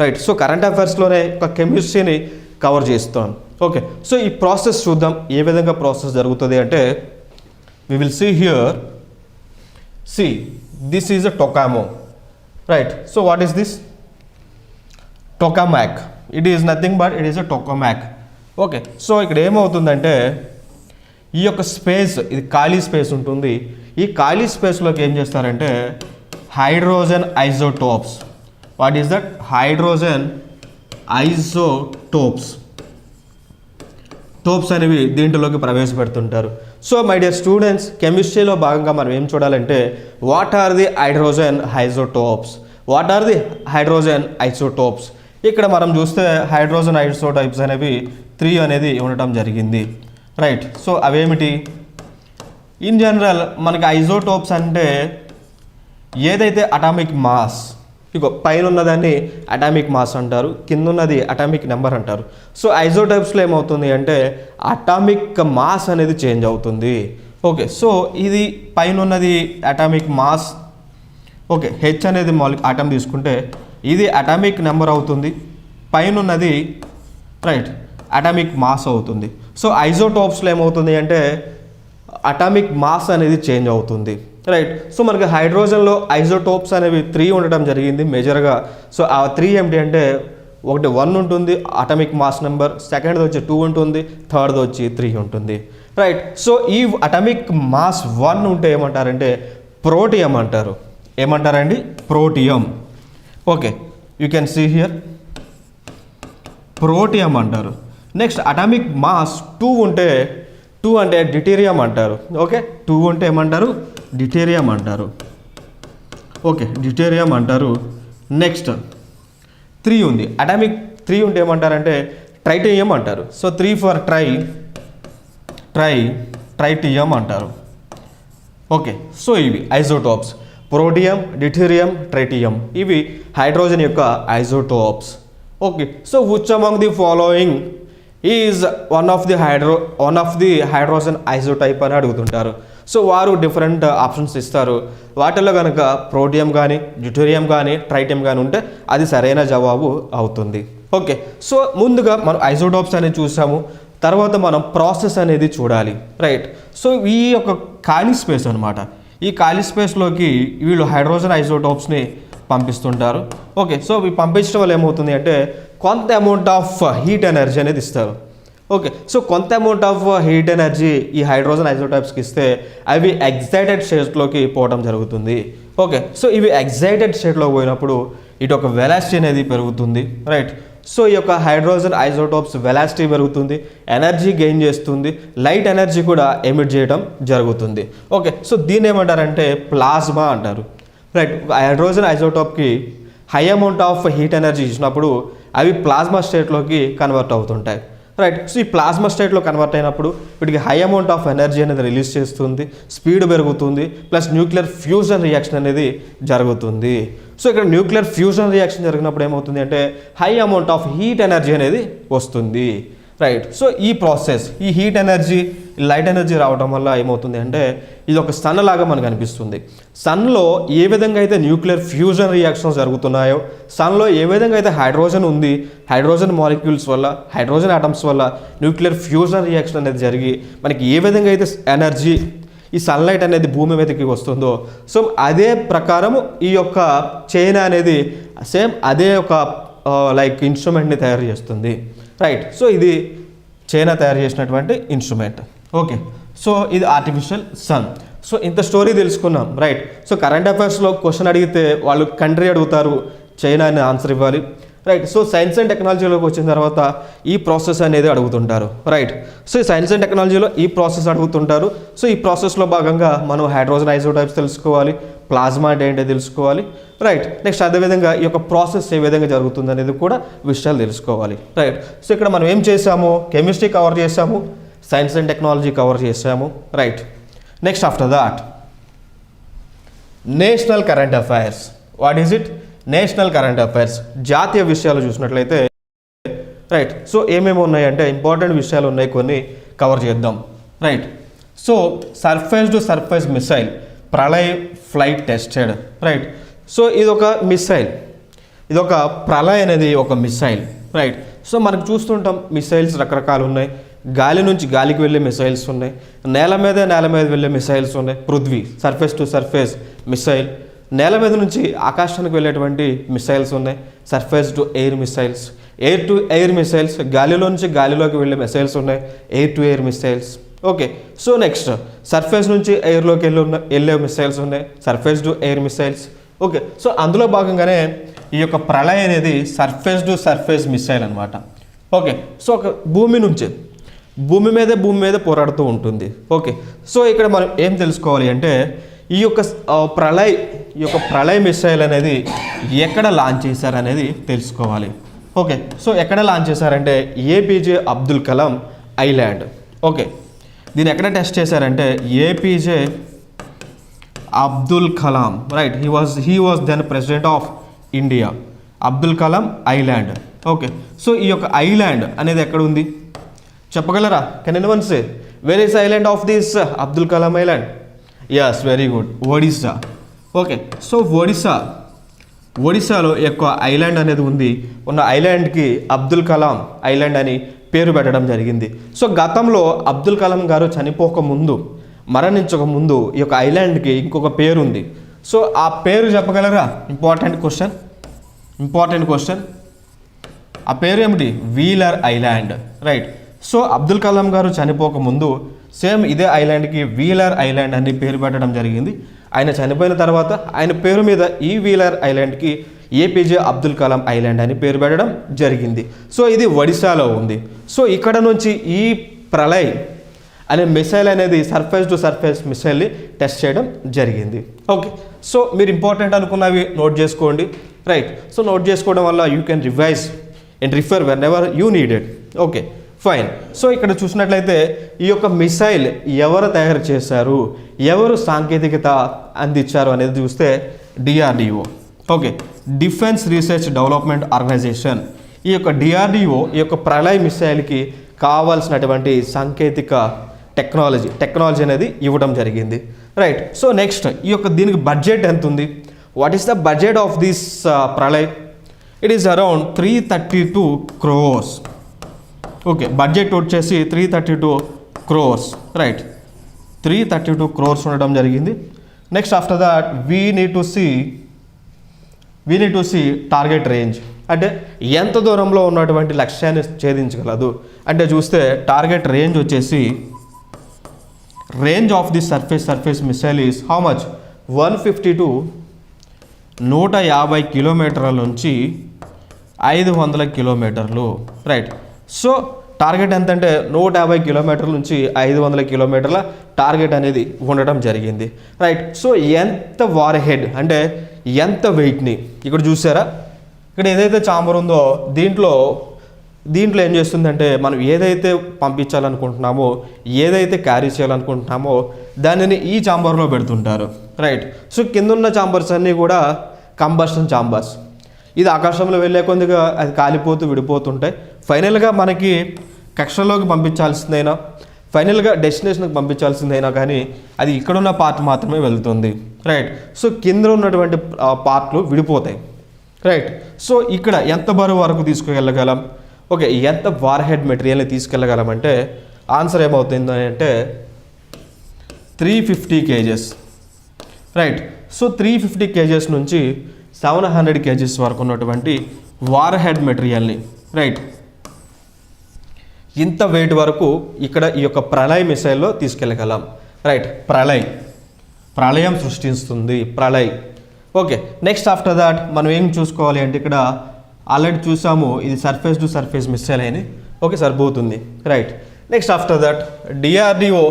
రైట్. సో కరెంట్ అఫైర్స్లోనే ఒక కెమిస్ట్రీని కవర్ చేస్తాం. ఓకే, సో ఈ ప్రాసెస్ చూద్దాం ఏ విధంగా ప్రాసెస్ జరుగుతుంది అంటే we will see here. See, this is a tokamo, right. So what is this? Tokamak. It is nothing but it is a tokamak. Okay, so ఇక్కడ ఏమవుతుందంటే ఈ యొక్క స్పేస్, ఇది ఖాళీ స్పేస్ ఉంటుంది. ఈ ఖాళీ స్పేస్లోకి ఏం చేస్తారంటే hydrogen isotopes. What is that? Hydrogen isotopes అనేవి దీంట్లోకి ప్రవేశపెడుతుంటారు. సో మై డియర్ స్టూడెంట్స్, కెమిస్ట్రీలో భాగంగా మనం ఏం చూడాలంటే what are the hydrogen isotopes, what are the hydrogen isotopes? ఇక్కడ మనం చూస్తే హైడ్రోజన్ ఐసోటైప్స్ అనేవి 3 అనేది ఉండటం జరిగింది, రైట్. సో అవేమిటి? ఇన్ జనరల్ మనకి ఐసోటోప్స్ అంటే ఏదైతే అటామిక్ మాస్, ఇగో పైన ఉన్నదాన్ని అటామిక్ మాస్ అంటారు, కింద ఉన్నది అటామిక్ నెంబర్ అంటారు. సో ఐసోటైప్స్లో ఏమవుతుంది అంటే అటామిక్ మాస్ అనేది చేంజ్ అవుతుంది. ఓకే, సో ఇది పైన ఉన్నది అటామిక్ మాస్. ఓకే, హెచ్ అనేది ఆటం తీసుకుంటే ఇది అటామిక్ నెంబర్ అవుతుంది, పైన ఉన్నది రైట్ అటామిక్ మాస్ అవుతుంది. సో ఐసోటోప్స్లో ఏమవుతుంది అంటే అటామిక్ మాస్ అనేది చేంజ్ అవుతుంది, రైట్. సో మనకి హైడ్రోజన్లో ఐసోటోప్స్ అనేవి 3 ఉండటం జరిగింది మేజర్గా. సో ఆ 3 ఏమిటి అంటే ఒకటి 1 ఉంటుంది అటామిక్ మాస్ నెంబర్, సెకండ్ది వచ్చి 2 ఉంటుంది, థర్డ్ది వచ్చి 3 ఉంటుంది, రైట్. సో ఈ అటామిక్ మాస్ 1 ఉంటే ఏమంటారంటే ప్రోటియం అంటారు. ఏమంటారండి? Protium. Okay, you can see here protium అంటారు. నెక్స్ట్ అటామిక్ మాస్ 2 ఉంటే 2 అంటే డిటేరియం అంటారు. ఓకే, 2 ఉంటే ఏమంటారు? డిటేరియం అంటారు. ఓకే, డిటేరియం అంటారు. నెక్స్ట్ 3 ఉంది, అటామిక్ 3 ఉంటే ఏమంటారంటే ట్రైటియం అంటారు. సో 3 ఫర్ ట్రైటియం అంటారు. ఓకే, సో ఇవి ఐసోటోప్స్ ప్రోటియం, డిటేరియం, ట్రైటియం, ఇవి హైడ్రోజన్ యొక్క isotopes. Okay, so which among the following is one of the hydrogen isotype అని అడుగుతుంటారు. సో వారు డిఫరెంట్ ఆప్షన్స్ ఇస్తారు. వాటిల్లో కనుక ప్రోటియం కానీ, డ్యూటేరియం కానీ, ట్రైటియం కానీ ఉంటే అది సరైన జవాబు అవుతుంది. ఓకే, సో ముందుగా మనం ఐసోటోప్స్ అనేది చూసాము, తర్వాత మనం ప్రాసెస్ అనేది చూడాలి, రైట్. సో ఈ యొక్క ఖాళీ స్పేస్ అనమాట, ఈ ఖాళీ స్పేస్లోకి వీళ్ళు హైడ్రోజన్ ఐసోటోప్స్ని పంపిస్తుంటారు. ఓకే, సో ఇవి పంపించడం వల్ల ఏమవుతుంది అంటే కొంత అమౌంట్ ఆఫ్ హీట్ ఎనర్జీ అనేది ఇస్తారు. ఓకే, సో కొంత అమౌంట్ ఆఫ్ హీట్ ఎనర్జీ ఈ హైడ్రోజన్ ఐసోటైప్స్కి ఇస్తే అవి ఎగ్జైటెడ్ స్టేట్లోకి పోవడం జరుగుతుంది. ఓకే, సో ఇవి ఎగ్జైటెడ్ స్టేట్లో పోయినప్పుడు ఇటు ఒక వెలాసిటీ అనేది పెరుగుతుంది, రైట్. సో ఈ యొక్క హైడ్రోజన్ ఐసోటోప్స్ వెలాసిటీ పెరుగుతుంది, ఎనర్జీ గెయిన్ చేస్తుంది, లైట్ ఎనర్జీ కూడా ఎమిట్ చేయడం జరుగుతుంది. ఓకే, సో దీన్ని ఏమంటారంటే ప్లాస్మా అంటారు, రైట్. హైడ్రోజన్ ఐసోటోప్కి high amount of heat energy ఇచ్చినప్పుడు అవి ప్లాస్మా స్టేట్లోకి కన్వర్ట్ అవుతుంటాయి, రైట్. సో ఈ ప్లాస్మా స్టేట్లో కన్వర్ట్ అయినప్పుడు వీటికి హై అమౌంట్ ఆఫ్ ఎనర్జీ అనేది రిలీజ్ చేస్తుంది, స్పీడ్ పెరుగుతుంది, ప్లస్ న్యూక్లియర్ ఫ్యూజన్ రియాక్షన్ అనేది జరుగుతుంది. సో ఇక్కడ న్యూక్లియర్ ఫ్యూజన్ రియాక్షన్ జరిగినప్పుడు ఏమవుతుంది అంటే high amount of heat energy అనేది వస్తుంది, రైట్. సో ఈ ప్రాసెస్, ఈ హీట్ ఎనర్జీ, లైట్ ఎనర్జీ రావడం వల్ల ఏమవుతుంది అంటే ఇది ఒక సన్ లాగా మనకు అనిపిస్తుంది. సన్లో ఏ విధంగా అయితే న్యూక్లియర్ ఫ్యూజన్ రియాక్షన్స్ జరుగుతున్నాయో, సన్లో ఏ విధంగా అయితే హైడ్రోజన్ ఉంది, హైడ్రోజన్ మాలిక్యూల్స్ వల్ల, హైడ్రోజన్ ఆటమ్స్ వల్ల న్యూక్లియర్ ఫ్యూజన్ రియాక్షన్ అనేది జరిగి మనకి ఏ విధంగా అయితే ఎనర్జీ, ఈ సన్లైట్ అనేది భూమి మీదకి వస్తుందో, సో అదే ప్రకారము ఈ యొక్క చైనా అనేది సేమ్ అదే ఒక లైక్ ఇన్స్ట్రుమెంట్ని తయారు చేస్తుంది, రైట్. సో ఇది చైనా తయారు చేసినటువంటి ఇన్స్ట్రుమెంట్. ఓకే, సో ఇది ఆర్టిఫిషియల్ సన్. సో ఇంత స్టోరీ తెలుసుకున్నాం, రైట్. సో కరెంట్ అఫైర్స్లో క్వశ్చన్ అడిగితే వాళ్ళు కంట్రీ అడుగుతారు, చైనా అని ఆన్సర్ ఇవ్వాలి, రైట్. సో సైన్స్ అండ్ టెక్నాలజీలోకి వచ్చిన తర్వాత ఈ ప్రాసెస్ అనేది అడుగుతుంటారు, రైట్. సో ఈ సైన్స్ అండ్ టెక్నాలజీలో ఈ ప్రాసెస్ అడుగుతుంటారు. సో ఈ ప్రాసెస్లో భాగంగా మనం హైడ్రోజన్ ఐసోటైప్స్ తెలుసుకోవాలి, ప్లాస్మా అంటే ఏంటో తెలుసుకోవాలి, రైట్. నెక్స్ట్ అదేవిధంగా ఈ యొక్క ప్రాసెస్ ఏ విధంగా జరుగుతుంది అనేది కూడా విషయాలు తెలుసుకోవాలి, రైట్. సో ఇక్కడ మనం ఏం చేసాము? కెమిస్ట్రీ కవర్ చేసాము, సైన్స్ అండ్ టెక్నాలజీ కవర్ చేసాము, right. Next after that national current affairs. What is it? National current affairs, జాతీయ విషయాలు చూసినట్లయితే, రైట్. సో ఏమేమి ఉన్నాయంటే ఇంపార్టెంట్ విషయాలు ఉన్నాయి, కొన్ని కవర్ చేద్దాం, right. So surface to surface missile Pralay flight tested, right. So ఇదొక మిసైల్, ఇదొక ప్రళయ్ అనేది ఒక మిసైల్, రైట్. సో మనకు చూస్తుంటాం మిసైల్స్ రకరకాలు ఉన్నాయి, గాలి నుంచి గాలికి వెళ్ళే మిసైల్స్ ఉన్నాయి, నేల మీద వెళ్ళే మిసైల్స్ ఉన్నాయి, Prithvi surface to surface missile, నేల మీద నుంచి ఆకాశానికి వెళ్ళేటువంటి మిసైల్స్ ఉన్నాయి, surface to air missiles, air to air missiles, గాలిలో నుంచి గాలిలోకి వెళ్ళే మిసైల్స్ ఉన్నాయి, air to air missiles. Okay, so next surface నుంచి ఎయిర్లోకి వెళ్ళే మిసైల్స్ ఉన్నాయి, surface to air missiles. Okay, so అందులో భాగంగానే ఈ యొక్క ప్రళయ్ అనేది సర్ఫేస్ టు సర్ఫేస్ మిసైల్ అనమాట. ఓకే, సో ఒక భూమి మీద పోరాడుతూ ఉంటుంది. ఓకే, సో ఇక్కడ మనం ఏం తెలుసుకోవాలి అంటే ఈ యొక్క ప్రళయ్ ఈ యొక్క ప్రళయ్ మిసైల్ అనేది ఎక్కడ లాంచ్ చేశారనేది తెలుసుకోవాలి. ఓకే, సో ఎక్కడ లాంచ్ చేశారంటే APJ Abdul Kalam island. Okay, దీన్ని ఎక్కడ టెస్ట్ చేశారంటే APJ Abdul Kalam, right, he was then president of India, Abdul Kalam island. Okay, so ఈ యొక్క ఐలాండ్ అనేది ఎక్కడ ఉంది చెప్పగలరా? Can anyone say where is island of this Abdul Kalam island? Yes, very good, Odisha. Okay, so ఒడిస్సాలో యొక్క ఐలాండ్ అనేది ఉంది. ఉన్న ఐలాండ్కి అబ్దుల్ కలాం ఐలాండ్ అని పేరు పెట్టడం జరిగింది. సో గతంలో అబ్దుల్ కలాం గారు మరణించక ముందు ఈ యొక్క ఐలాండ్కి ఇంకొక పేరు ఉంది. సో ఆ పేరు చెప్పగలరా? Important question. ఆ పేరు ఏమిటి? Wheeler island, right. So Abdul Kalam గారు చనిపోక ముందు సేమ్ ఇదే ఐలాండ్కి వీలర్ ఐలాండ్ అని పేరు పెట్టడం జరిగింది. ఆయన చనిపోయిన తర్వాత ఆయన పేరు మీద ఈ వీలర్ ఐలాండ్కి ఏపీజే అబ్దుల్ కలాం ఐలాండ్ అని పేరు పెట్టడం జరిగింది. సో ఇది ఒడిశాలో ఉంది. సో ఇక్కడ నుంచి ఈ ప్రళయ్ అనే మిసైల్ అనేది సర్ఫేస్ టు సర్ఫేస్ మిసైల్ని టెస్ట్ చేయడం జరిగింది. ఓకే, సో మీరు ఇంపార్టెంట్ అనుకున్నవి నోట్ చేసుకోండి, రైట్. సో నోట్ చేసుకోవడం వల్ల you can revise and refer when ever you needed. Okay, fine. So ఇక్కడ చూసినట్లయితే ఈ యొక్క మిసైల్ ఎవరు తయారు చేశారు, ఎవరు సాంకేతికత అందించారు అనేది చూస్తే DRDO. Okay, defence research development organisation. ఈ యొక్క డిఆర్డిఓ ఈ యొక్క ప్రళయ్ మిసైల్కి కావాల్సినటువంటి సాంకేతిక టెక్నాలజీ అనేది ఇవ్వడం జరిగింది, రైట్. సో నెక్స్ట్ ఈ యొక్క దీనికి బడ్జెట్ ఎంత ఉంది? What is the budget of this Pralay? It is around 332 crores. Okay, budget వచ్చేసి 332 crores, రైట్. 332 crores ఉండడం జరిగింది. Next after that we need to see target range, అంటే ఎంత దూరంలో ఉన్నటువంటి లక్ష్యాన్ని ఛేదించగలదు అంటే చూస్తే టార్గెట్ రేంజ్ వచ్చేసి range of the surface missile is how much? 150 to 150 కిలోమీటర్ల నుంచి 500 కిలోమీటర్లు, రైట్. సో టార్గెట్ ఎంతంటే 150 కిలోమీటర్ల నుంచి 500 కిలోమీటర్ల టార్గెట్ అనేది ఉండడం జరిగింది, రైట్. సో ఎంత వార్ హెడ్ అంటే ఎంత వెయిట్ని ఇక్కడ చూసారా? ఇక్కడ ఏదైతే చాంబర్ ఉందో దీంట్లో ఏం చేస్తుందంటే మనం ఏదైతే పంపించాలనుకుంటున్నామో, ఏదైతే క్యారీ చేయాలనుకుంటున్నామో దానిని ఈ చాంబర్లో పెడుతుంటారు, రైట్. సో కింద ఉన్న చాంబర్స్ అన్నీ కూడా కంబషన్ చాంబర్స్. ఇది ఆకాశంలో వెళ్ళే కొద్దిగా అది కాలిపోతూ విడిపోతుంటాయి. ఫైనల్గా మనకి కక్షలోకి పంపించాల్సిందైనా, ఫైనల్గా డెస్టినేషన్కి పంపించాల్సిందైనా కానీ అది ఇక్కడున్న పార్ట్ మాత్రమే వెళ్తుంది, రైట్. సో కింద ఉన్నటువంటి పార్ట్లు విడిపోతాయి, రైట్. సో ఇక్కడ ఎంత బరువు వరకు తీసుకెళ్ళగలం? ఓకే, ఎంత వార్ హెడ్ మెటీరియల్ని తీసుకెళ్ళగలం అంటే ఆన్సర్ ఏమవుతుంది అంటే 350 kgs, రైట్. సో 350 kgs నుంచి 700 kgs వరకు ఉన్నటువంటి వార్ హెడ్ మెటీరియల్ని, రైట్, ఇంత వెయిట్ వరకు ఇక్కడ ఈ యొక్క ప్రళయ్ మిసైల్లో తీసుకెళ్ళగలం, రైట్. ప్రళయం సృష్టిస్తుంది Pralay. Okay, next after that మనం ఏం చూసుకోవాలి అంటే ఇక్కడ ఆల్రెడీ చూసాము ఇది సర్ఫేస్ టు సర్ఫేస్ మిసైల్ అని. ఓకే, సరిపోతుంది, right. Next after that DRDO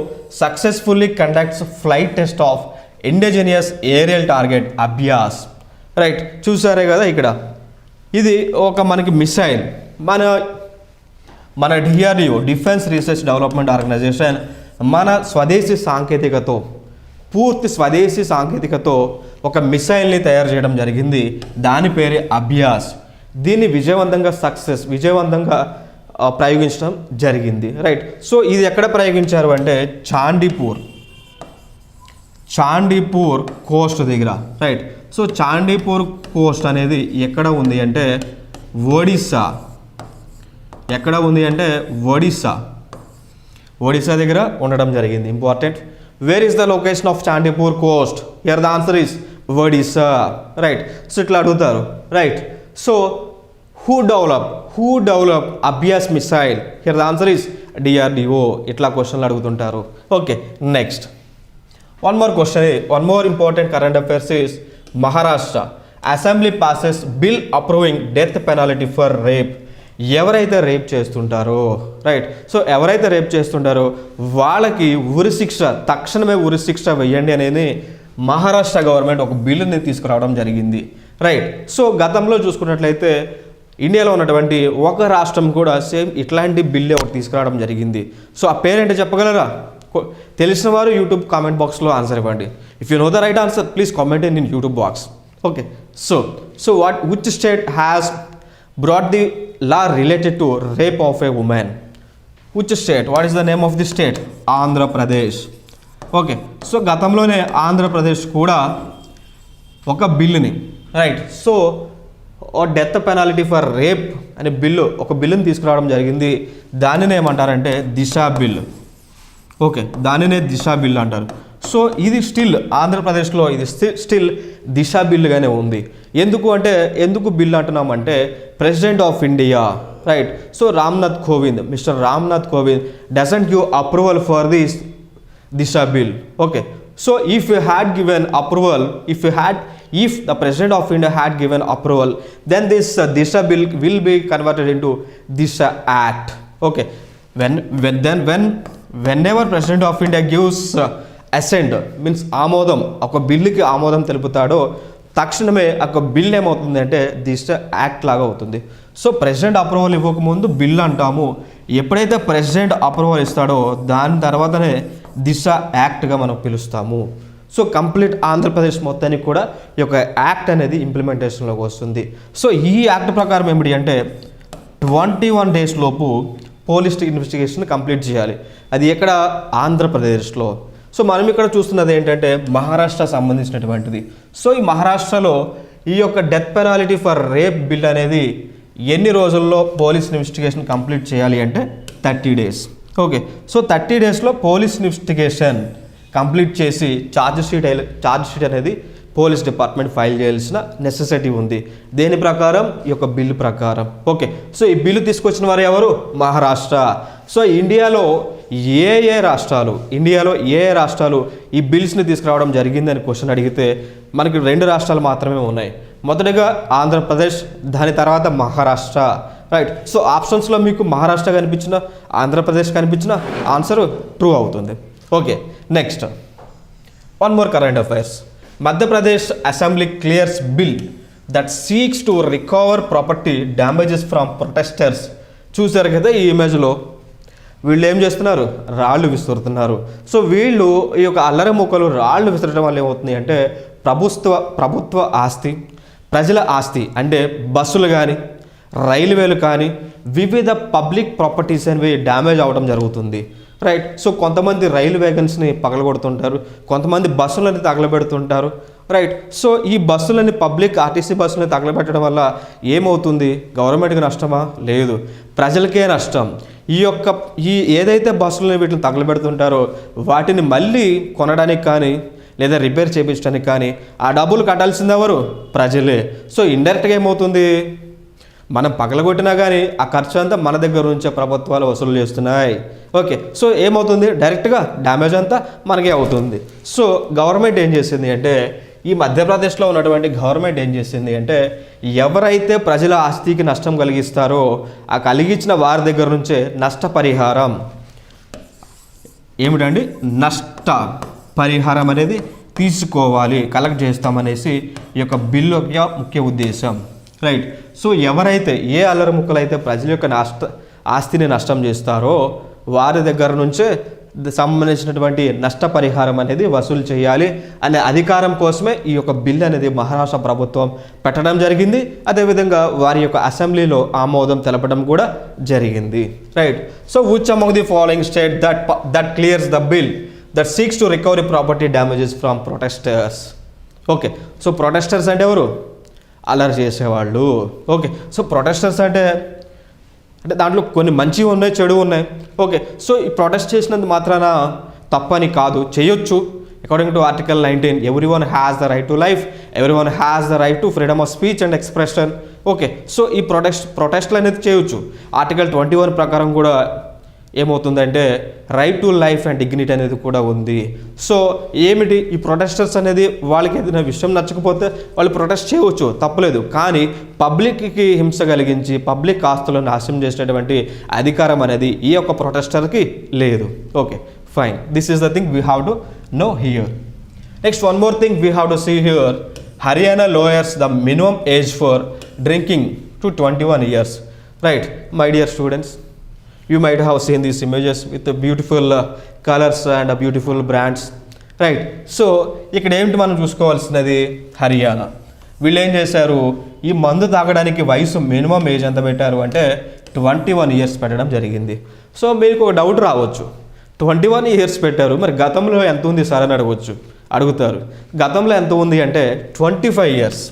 successfully conducts flight test of indigenous aerial target Abhyas, right. చూసారే కదా ఇక్కడ ఇది ఒక మనకి మిసైల్ మన DRDO defence research development organisation మన పూర్తి స్వదేశీ సాంకేతికతో ఒక మిసైల్ని తయారు చేయడం జరిగింది. దాని పేరే అభ్యాస్. దీన్ని విజయవంతంగా ప్రయోగించడం జరిగింది, రైట్. సో ఇది ఎక్కడ ప్రయోగించారు అంటే చాండీపూర్ కోస్ట్ దగ్గర, రైట్. సో చాండీపూర్ కోస్ట్ అనేది ఎక్కడ ఉంది అంటే ఒడిస్సా. ఎక్కడ ఉంది అంటే ఒడిస్సా దగ్గర ఉండడం జరిగింది. Important. Where is the location of Chandipur coast? Here the answer is Odisha, right. So ఇట్లా అడుగుతారు, right. So who develop Abhyas missile? Here the answer is DRDO. ఇట్లా క్వశ్చన్లు అడుగుతుంటారు. Okay, next one more important current affairs is Maharashtra assembly passes bill approving death penalty for rape. ఎవరైతే rape చేస్తుంటారో, right. So ఎవరైతే rape చేస్తుంటారో వాళ్ళకి తక్షణమే ఉరి శిక్ష వేయండి అనేది మహారాష్ట్ర గవర్నమెంట్ ఒక బిల్లుని తీసుకురావడం జరిగింది. రైట్. సో గతంలో చూసుకున్నట్లయితే ఇండియాలో ఉన్నటువంటి ఒక రాష్ట్రం కూడా సేమ్ ఇట్లాంటి బిల్లు ఒకటి తీసుకురావడం జరిగింది. సో ఆ పేరేంటో చెప్పగలరా? తెలిసిన వారు యూట్యూబ్ కామెంట్ బాక్స్లో ఆన్సర్ ఇవ్వండి. If you know the right answer please comment in YouTube box. Okay. So which state has brought the law related to rape of A women? Which state? What is the name of the state? Andhra Pradesh. Okay. So గతంలోనే ఆంధ్రప్రదేశ్ కూడా ఒక బిల్లుని, right, so death penalty for rape అనే ఒక బిల్లుని తీసుకురావడం జరిగింది. దానిని ఏమంటారంటే దిశ బిల్. ఓకే, దానినే దిశ బిల్ అంటారు. సో ఇది స్టిల్ ఆంధ్రప్రదేశ్లో ఇది స్టిల్ దిశ బిల్లుగానే ఉంది. ఎందుకు బిల్ అంటున్నామంటే president of India, right, so mister Ramnath Kovind doesn't give approval for this Disha bill. Okay. So if the president of India had given approval, then this Disha bill will be converted into Disha Act. Okay. Whenever president of India gives assent, means ఆమోదం, ఒక బిల్లుకి ఆమోదం తెలుపుతాడో తక్షణమే ఒక bill ఏమవుతుందంటే దిశ act లాగా అవుతుంది. So president approval ఇవ్వకముందు bill అంటాము. ఎప్పుడైతే ప్రెసిడెంట్ అప్రూవల్ ఇస్తాడో దాని తర్వాతనే దిశ యాక్ట్గా మనం పిలుస్తాము. సో కంప్లీట్ ఆంధ్రప్రదేశ్ మొత్తానికి కూడా ఈ యొక్క యాక్ట్ అనేది ఇంప్లిమెంటేషన్లోకి వస్తుంది. సో ఈ యాక్ట్ ప్రకారం ఏమిటి అంటే 21 days లోపు పోలీస్ ఇన్వెస్టిగేషన్ కంప్లీట్ చేయాలి. అది ఎక్కడ? ఆంధ్రప్రదేశ్లో. సో మనం ఇక్కడ చూస్తున్నది ఏంటంటే మహారాష్ట్ర సంబంధించినటువంటిది. సో ఈ మహారాష్ట్రలో ఈ యొక్క death penalty for rape bill అనేది ఎన్ని రోజుల్లో పోలీస్ ఇన్వెస్టిగేషన్ కంప్లీట్ చేయాలి అంటే 30 days. ఓకే. సో 30 daysలో పోలీస్ ఇన్వెస్టిగేషన్ కంప్లీట్ చేసి ఛార్జ్ షీట్ అనేది పోలీస్ డిపార్ట్మెంట్ ఫైల్ చేయాల్సిన నెసెసిటీ ఉంది. దేని ప్రకారం? ఈ యొక్క బిల్లు ప్రకారం. ఓకే. సో ఈ బిల్లు తీసుకొచ్చిన వారు ఎవరు? మహారాష్ట్ర. సో ఇండియాలో ఏ రాష్ట్రాలు ఈ బిల్స్ని తీసుకురావడం జరిగిందని క్వశ్చన్ అడిగితే మనకి 2 రాష్ట్రాలు మాత్రమే ఉన్నాయి. మొదటగా ఆంధ్రప్రదేశ్, దాని తర్వాత మహారాష్ట్ర. రైట్. సో ఆప్షన్స్లో మీకు మహారాష్ట్ర కనిపించిన, ఆంధ్రప్రదేశ్ కనిపించిన ఆన్సర్ ట్రూ అవుతుంది. Okay. Next one more current affairs. Madhya Pradesh assembly clears bill that seeks to recover property damages from protesters. చూశారు కదా ఈ ఇమేజ్లో, వీళ్ళు ఏం చేస్తున్నారు? రాళ్ళు విసురుతున్నారు. సో వీళ్ళు ఈ యొక్క అల్లరి మొక్కలు రాళ్ళు విసరడం వల్ల ఏమవుతుంది అంటే ప్రభుత్వ ఆస్తి, ప్రజల ఆస్తి అంటే బస్సులు కానీ రైల్వేలు కానీ వివిధ పబ్లిక్ ప్రాపర్టీస్ అనేవి డ్యామేజ్ అవ్వడం జరుగుతుంది. రైట్. సో కొంతమంది రైలు వేగన్స్ని పగలగొడుతుంటారు, కొంతమంది బస్సులని తగలబెడుతుంటారు. రైట్. సో ఈ బస్సులని పబ్లిక్ ఆర్టీసీ బస్సులని తగలబెట్టడం వల్ల ఏమవుతుంది? గవర్నమెంట్కి నష్టమా? లేదు, ప్రజలకే నష్టం. ఈ ఏదైతే బస్సులని వీటిని తగలబెడుతుంటారో వాటిని మళ్ళీ కొనడానికి కానీ లేదా రిపేర్ చేయించడానికి కానీ ఆ డబ్బులు కట్టాల్సింది ఎవరు? ప్రజలే. సో ఇండైరెక్ట్గా ఏమవుతుంది? మనం పగలగొట్టినా కానీ ఆ ఖర్చు అంతా మన దగ్గర నుంచే ప్రభుత్వాలు వసూలు చేస్తున్నాయి. ఓకే. సో ఏమవుతుంది? డైరెక్ట్గా డ్యామేజ్ అంతా మనకే అవుతుంది. సో గవర్నమెంట్ ఏం చేసింది అంటే, ఈ మధ్యప్రదేశ్లో ఉన్నటువంటి గవర్నమెంట్ ఏం చేసింది అంటే, ఎవరైతే ప్రజల ఆస్తికి నష్టం కలిగిస్తారో ఆ కలిగించిన వారి దగ్గర నుంచే నష్టపరిహారం ఏమిటండి? నష్ట పరిహారం అనేది తీసుకోవాలి, కలెక్ట్ చేస్తామనేసి ఈ యొక్క బిల్లు యొక్క ముఖ్య ఉద్దేశం. రైట్. సో ఎవరైతే ఏ అల్లరి ముక్కలైతే ప్రజల యొక్క ఆస్తిని నష్టం చేస్తారో వారి దగ్గర నుంచే సంబంధించినటువంటి నష్టపరిహారం అనేది వసూలు చేయాలి అనే అధికారం కోసమే ఈ యొక్క బిల్ అనేది మహారాష్ట్ర ప్రభుత్వం పెట్టడం జరిగింది. అదేవిధంగా వారి యొక్క అసెంబ్లీలో ఆమోదం తెలపడం కూడా జరిగింది. Right. So which among the following state that clears the bill that seeks to recovery property damages from protesters? Okay. So protesters అంటే ఎవరు? అల్లరి చేసేవాళ్ళు. ఓకే. సో ప్రొటెస్టర్స్ అంటే దాంట్లో కొన్ని మంచివి ఉన్నాయి, చెడు ఉన్నాయి. ఓకే. సో ఈ ప్రొటెస్ట్ చేసినందుకు మాత్రాన తప్పని కాదు, చేయొచ్చు. According to article 19 everyone has the right to life, everyone has the right to freedom of speech and expression. Okay. So ఈ ప్రొటెస్ట్లు అనేది చేయొచ్చు. ఆర్టికల్ 21 ప్రకారం కూడా ఏమవుతుందంటే right to life and dignity అనేది కూడా ఉంది. సో ఏమిటి ఈ ప్రొటెస్టర్స్ అనేది, వాళ్ళకి ఏదైనా విషయం నచ్చకపోతే వాళ్ళు ప్రొటెస్ట్ చేయవచ్చు, తప్పలేదు. కానీ పబ్లిక్కి హింస కలిగించి పబ్లిక్ ఆస్తులను నాశనం చేసినటువంటి అధికారం అనేది ఈ యొక్క ప్రొటెస్టర్కి లేదు. Okay, fine. This is the thing we have to know here. Next, one more thing we have to see here. Haryana lowers the minimum age for drinking to 21 years. Right, my dear students, you might have seen these images with the beautiful colors and beautiful brands. Right, so ఇక్కడ ఏమిటి మనం చూసుకోవాల్సినది, హర్యానా వీళ్ళు ఏం చేశారు, ఈ మందు తాగడానికి వయసు మినిమం ఏజ్ ఎంత పెట్టారు అంటే 21 ఇయర్స్ పెట్టడం జరిగింది. సో మీకు ఒక డౌట్ రావచ్చు, 21 ఇయర్స్ పెట్టారు, మరి గతంలో ఎంత ఉంది సార్ అని అడుగుతారు. గతంలో ఎంత ఉంది అంటే 25 ఇయర్స్.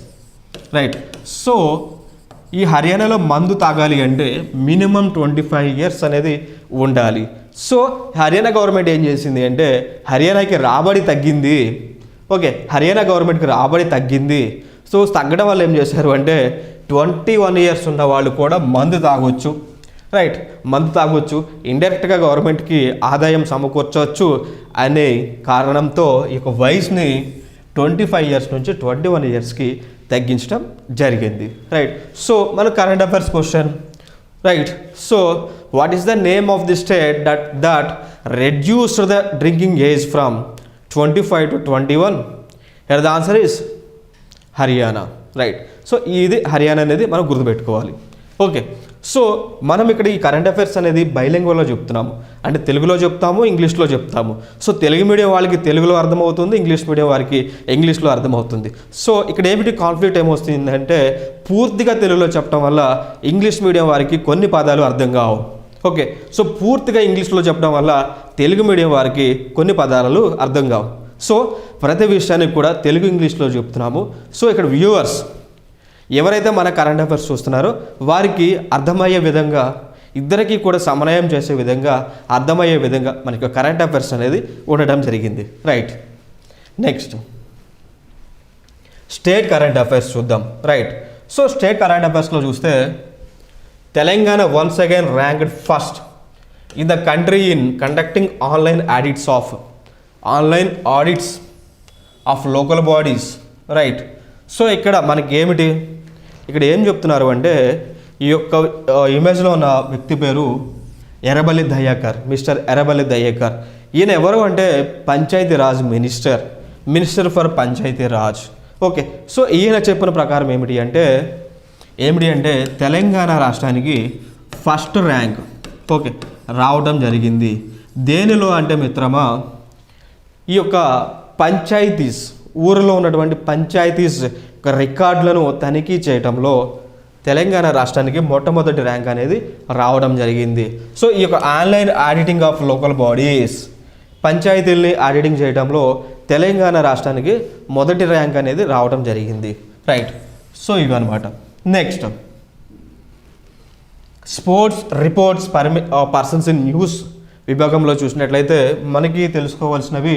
రైట్, సో ఈ హర్యానాలో మందు తాగాలి అంటే మినిమం 25 ఇయర్స్ అనేది ఉండాలి. సో హర్యానా గవర్నమెంట్ ఏం చేసింది అంటే హర్యానాకి రాబడి తగ్గింది. ఓకే, హర్యానా గవర్నమెంట్కి రాబడి తగ్గింది. సో తగ్గడం వల్ల ఏం చేశారు అంటే 21 ఇయర్స్ ఉన్న వాళ్ళు కూడా మందు తాగొచ్చు. రైట్, మందు తాగొచ్చు, ఇండైరెక్ట్గా గవర్నమెంట్కి ఆదాయం సమకూర్చవచ్చు అనే కారణంతో ఈ యొక్క వయసుని 25 ఇయర్స్ నుంచి 21 ఇయర్స్కి తగ్గించడం జరిగింది. రైట్, సో మన current affairs question. Right, so what is the name of the state that reduced the drinking age from 25 to 21? Here the answer is Haryana. Right, so ఇది హర్యానా అనేది మనం గుర్తుపెట్టుకోవాలి. ఓకే, సో మనం ఇక్కడ ఈ కరెంట్ అఫైర్స్ అనేది బైలింగ్వల్లో చెప్తున్నాము, అంటే తెలుగులో చెప్తాము, ఇంగ్లీష్లో చెప్తాము. సో తెలుగు మీడియం వాళ్ళకి తెలుగులో అర్థమవుతుంది, ఇంగ్లీష్ మీడియం వారికి ఇంగ్లీష్లో అర్థమవుతుంది. సో ఇక్కడ ఏమిటి కాన్ఫ్లిక్ట్ ఏమొస్తుందంటే పూర్తిగా తెలుగులో చెప్పడం వల్ల ఇంగ్లీష్ మీడియం వారికి కొన్ని పదాలు అర్థం కావు. ఓకే, సో పూర్తిగా ఇంగ్లీష్లో చెప్పడం వల్ల తెలుగు మీడియం వారికి కొన్ని పదాలు అర్థం కావు. సో ప్రతి విషయానికి కూడా తెలుగు ఇంగ్లీష్లో చెప్తున్నాము. సో ఇక్కడ వ్యూవర్స్ ఎవరైతే మన కరెంట్ అఫైర్స్ చూస్తున్నారో వారికి అర్థమయ్యే విధంగా, ఇద్దరికీ కూడా సమన్వయం చేసే విధంగా, అర్థమయ్యే విధంగా మనకి కరెంట్ అఫైర్స్ అనేది ఉండటం జరిగింది. Right, next state current affairs చూద్దాం. రైట్, సో స్టేట్ కరెంట్ అఫైర్స్లో చూస్తే Telangana once again ranked first in the country in conducting online audits of local bodies. Right, so ఇక్కడ మనకి ఏమిటి, ఇక్కడ ఏం చెప్తున్నారు అంటే ఈ యొక్క ఇమేజ్లో ఉన్న వ్యక్తి పేరు ఎర్రబెల్లి దయాకర్, మిస్టర్ ఎర్రబెల్లి దయాకర్. ఈయన ఎవరు అంటే Panchayati Raj minister for Panchayati Raj. Okay, so ఈయన చెప్పిన ప్రకారం ఏమిటి అంటే తెలంగాణ రాష్ట్రానికి ఫస్ట్ ర్యాంక్ ఓకే రావడం జరిగింది. దేనిలో అంటే మిత్రమా, ఈ యొక్క పంచాయతీస్, ఊరిలో ఉన్నటువంటి పంచాయతీస్ రికార్డులను తనిఖీ చేయడంలో తెలంగాణ రాష్ట్రానికి మొట్టమొదటి ర్యాంక్ అనేది రావడం జరిగింది. సో ఈ యొక్క online auditing of local bodies, పంచాయతీల్ని ఆడిటింగ్ చేయడంలో తెలంగాణ రాష్ట్రానికి మొదటి ర్యాంక్ అనేది రావడం జరిగింది. రైట్, సో ఇవన్నమాట. Next sports reports persons in news విభాగంలో చూసినట్లయితే మనకి తెలుసుకోవాల్సినవి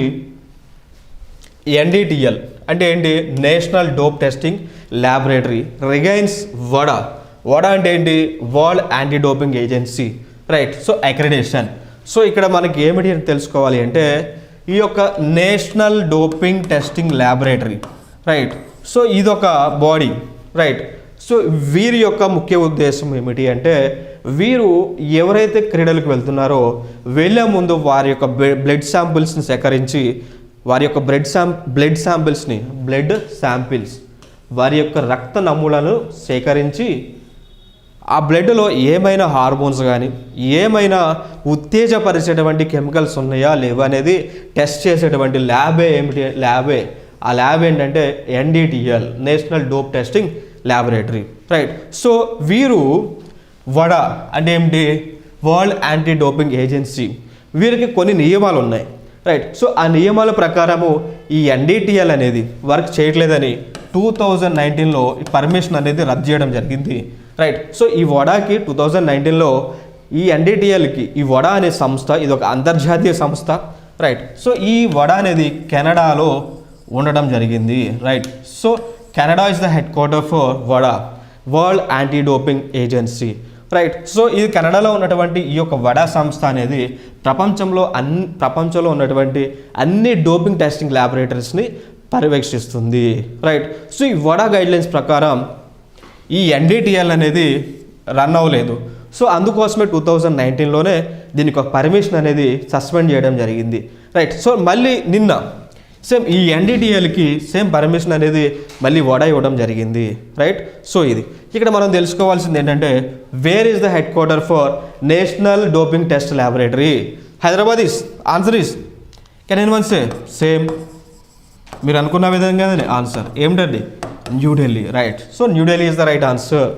ఎన్డిటిఎల్ అంటే ఏంటి, national dope testing laboratory regains వడా అంటే ఏంటి, world anti doping agency. Right, so accreditation. So ఇక్కడ మనకి ఏమిటి తెలుసుకోవాలి అంటే ఈ యొక్క national doping testing laboratory. Right, so ఇదొక బాడీ. రైట్, సో వీరి యొక్క ముఖ్య ఉద్దేశం ఏమిటి అంటే వీరు ఎవరైతే క్రీడలకు వెళ్తున్నారో వెళ్ళే ముందు వారి యొక్క బ్లడ్ శాంపిల్స్ని సేకరించి వారి యొక్క బ్లడ్ శాంపిల్స్ వారి యొక్క రక్త నమూనాలను సేకరించి ఆ బ్లడ్లో ఏమైనా హార్మోన్స్ కానీ ఏమైనా ఉత్తేజపరిచేటువంటి కెమికల్స్ ఉన్నాయా లేవా అనేది టెస్ట్ చేసేటువంటి ఆ ల్యాబ్ ఏంటంటే NDTL, national dope testing laboratory. Right, so వీరు వడా అంటే ఏమిటి, వరల్డ్ యాంటీ డోపింగ్ ఏజెన్సీ. వీరికి కొన్ని నియమాలు ఉన్నాయి. రైట్, సో ఆ నియమాల ప్రకారము ఈ ఎన్డిటిఎల్ అనేది వర్క్ చేయట్లేదని 2019లో పర్మిషన్ అనేది రద్దు చేయడం జరిగింది. రైట్, సో ఈ వడాకి 2019లో ఈ ఎన్డిటిఎల్కి ఈ వడా అనే సంస్థ ఇది ఒక అంతర్జాతీయ సంస్థ. రైట్, సో ఈ వడా అనేది కెనడాలో ఉండడం జరిగింది. Right, so Canada is the head quarter for vada, world anti doping agency. Right, so ఇది కెనడాలో ఉన్నటువంటి ఈ యొక్క వడా సంస్థ అనేది ప్రపంచంలో ఉన్నటువంటి అన్ని డోపింగ్ టెస్టింగ్ ల్యాబొరేటరీస్ని పర్యవేక్షిస్తుంది. రైట్, సో ఈ వడా గైడ్లైన్స్ ప్రకారం ఈ ఎన్డిటిఎల్ అనేది రన్ అవ్వలేదు. సో అందుకోసమే 2019లోనే దీనికి ఒక పర్మిషన్ అనేది సస్పెండ్ చేయడం జరిగింది. రైట్, సో మళ్ళీ నిన్న సేమ్ ఈ ఎన్డీటీఎల్కి సేమ్ పర్మిషన్ అనేది మళ్ళీ వడా ఇవ్వడం జరిగింది, రైట్. సో ఇది ఇక్కడ మనం తెలుసుకోవాల్సింది ఏంటంటే where is the head quarter for national doping test laboratory? Hyderabad is answer is. Can anyone say? Same మీరు అనుకున్న విధంగానే ఆన్సర్ ఏమిటండి? New Delhi, right. So New Delhi is the right answer,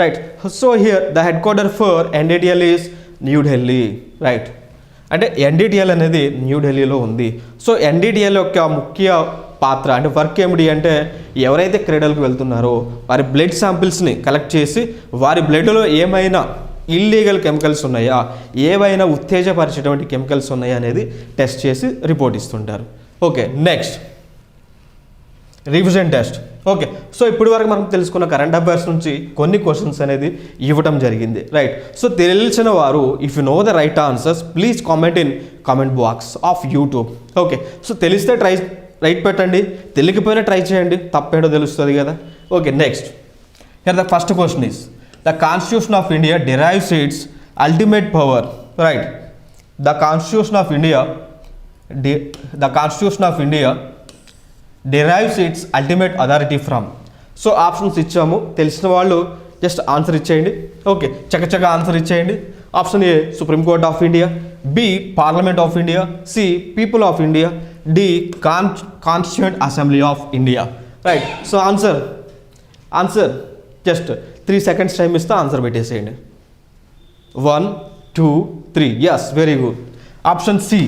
right. So here the head quarter for NDTL is New Delhi, right. అంటే NDTL అనేది న్యూఢిల్లీలో ఉంది. So NDTL యొక్క ముఖ్య పాత్ర అంటే వర్క్ ఏమిటి అంటే ఎవరైతే క్రీడలకు వెళ్తున్నారో వారి బ్లడ్ శాంపిల్స్ని కలెక్ట్ చేసి వారి బ్లడ్లో ఏమైనా ఇల్లీగల్ కెమికల్స్ ఉన్నాయా, ఏవైనా ఉత్తేజపరిచేటువంటి కెమికల్స్ ఉన్నాయా అనేది టెస్ట్ చేసి రిపోర్ట్ ఇస్తుంటారు. Okay, next revision test. Okay, so ఇప్పటి వరకు మనం తెలుసుకున్న కరెంట్ అఫైర్స్ నుంచి కొన్ని క్వశ్చన్స్ అనేది ఇవ్వడం జరిగింది, రైట్. సో తెలిసిన వారు if you know the right answers please comment in comment box of YouTube. Okay, so తెలిస్తే రైట్ పెట్టండి, తెలియకపోయినా ట్రై చేయండి, తప్పేంటో తెలుస్తుంది కదా. Okay, next here the first question is the constitution of India derives its ultimate power, right. The constitution of India derives its ultimate authority from. So options ఇచ్చాము, తెలిసిన వాళ్ళు just answer ఇచ్చేయండి. Okay, చక్కచక్క answer ఇచ్చేయండి. Option A supreme court of India, B parliament of India, C people of India, D constituent assembly of India, right. So answer just 3 seconds time ఇస్తే answer పెట్టేసేయండి. 1 2 3. Yes, very good. Option C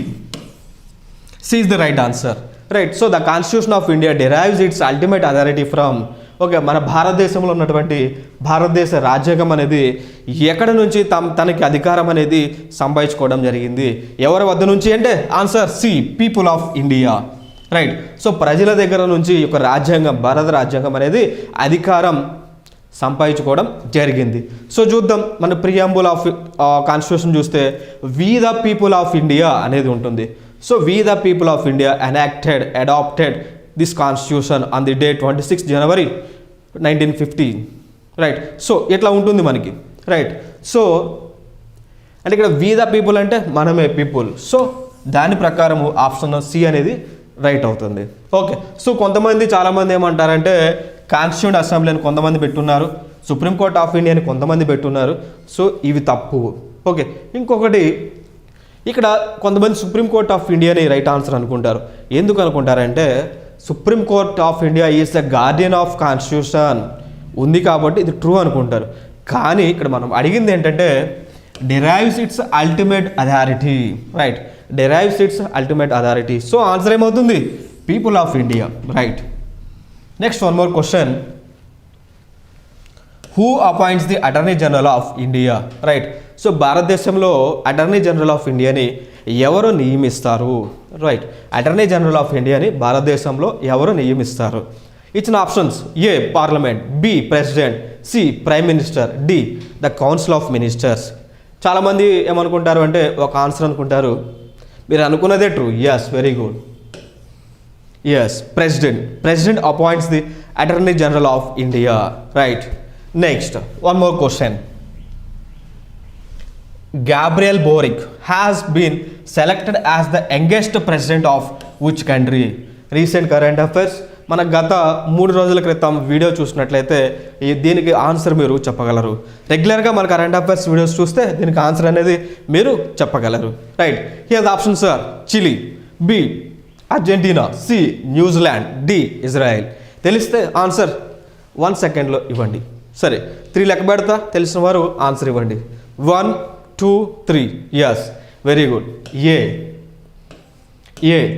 is the right answer, right. So the constitution of India derives its ultimate authority from. Okay, మన భారతదేశంలో ఉన్నటువంటి భారతదేశ రాజ్యాంగం అనేది ఎక్కడ నుంచి తనకి అధికారం అనేది సంపాదించుకోవడం జరిగింది, ఎవరి వద్ద నుంచి అంటే answer C people of India, right. So ప్రజల దగ్గర నుంచి ఒక రాజ్యాంగం, భారత రాజ్యాంగం అనేది అధికారం సంపాదించుకోవడం జరిగింది. సో చూద్దాం, మన ప్రియాంబుల్ ఆఫ్ కాన్స్టిట్యూషన్ చూస్తే we the people of India అనేది ఉంటుంది. So we the people of India adopted this constitution on the day 26 January 1950, right. So ఇట్లా ఉంటుంది మనకి, రైట్. సో అంటే ఇక్కడ వి ద పీపుల్ అంటే మనమే పీపుల్. సో దాని ప్రకారము ఆప్షన్ సి అనేది రైట్ అవుతుంది. ఓకే, సో చాలామంది ఏమంటారంటే కాన్స్టిట్యూంట్ అసెంబ్లీ అని కొంతమంది పెట్టున్నారు, సుప్రీం కోర్ట్ ఆఫ్ ఇండియా అని కొంతమంది పెట్టున్నారు. సో ఇవి తప్పు. ఓకే, ఇంకొకటి ఇక్కడ కొంతమంది సుప్రీం కోర్ట్ ఆఫ్ ఇండియాని రైట్ ఆన్సర్ అనుకుంటారు. ఎందుకు అనుకుంటారంటే supreme court of India is the guardian of constitution ఉంది కాబట్టి ఇది ట్రూ అనుకుంటారు. కానీ ఇక్కడ మనం అడిగింది ఏంటంటే derives its ultimate authority, right. Derives its ultimate authority. So answer ఏమవుతుంది? People of India, right. Next one more question. Who appoints the attorney general of India, right. So భారతదేశంలో అటార్నీ జనరల్ ఆఫ్ ఇండియాని ఎవరు నియమిస్తారు, right. Attorney general of ఇండియాని భారతదేశంలో ఎవరు నియమిస్తారు? ఇచ్చిన options A parliament, B president, C prime minister, D the council of ministers. చాలామంది ఏమనుకుంటారు అంటే ఒక ఆన్సర్ అనుకుంటారు, మీరు అనుకున్నదే true. Yes, very good. Yes, president appoints the attorney general of India, right. Next one more question. Gabriel Boric has been selected as the youngest president of which country? Recent current affairs మన గత 3 రోజుల క్రితం video చూసినట్లయితే దీనికి answer మీరు చెప్పగలరు. రెగ్యులర్గా మన కరెంట్ అఫైర్స్ వీడియోస్ చూస్తే దీనికి ఆన్సర్ అనేది మీరు చెప్పగలరు, right. Here the options are Chile, B Argentina, C New Zealand, D Israel. తెలిస్తే ఆన్సర్ 1 సెకండ్లో ఇవ్వండి. సరే, 3 లెక్క పెడతా, తెలిసిన వారు ఆన్సర్ ఇవ్వండి. 1 2 3. Yes, very good.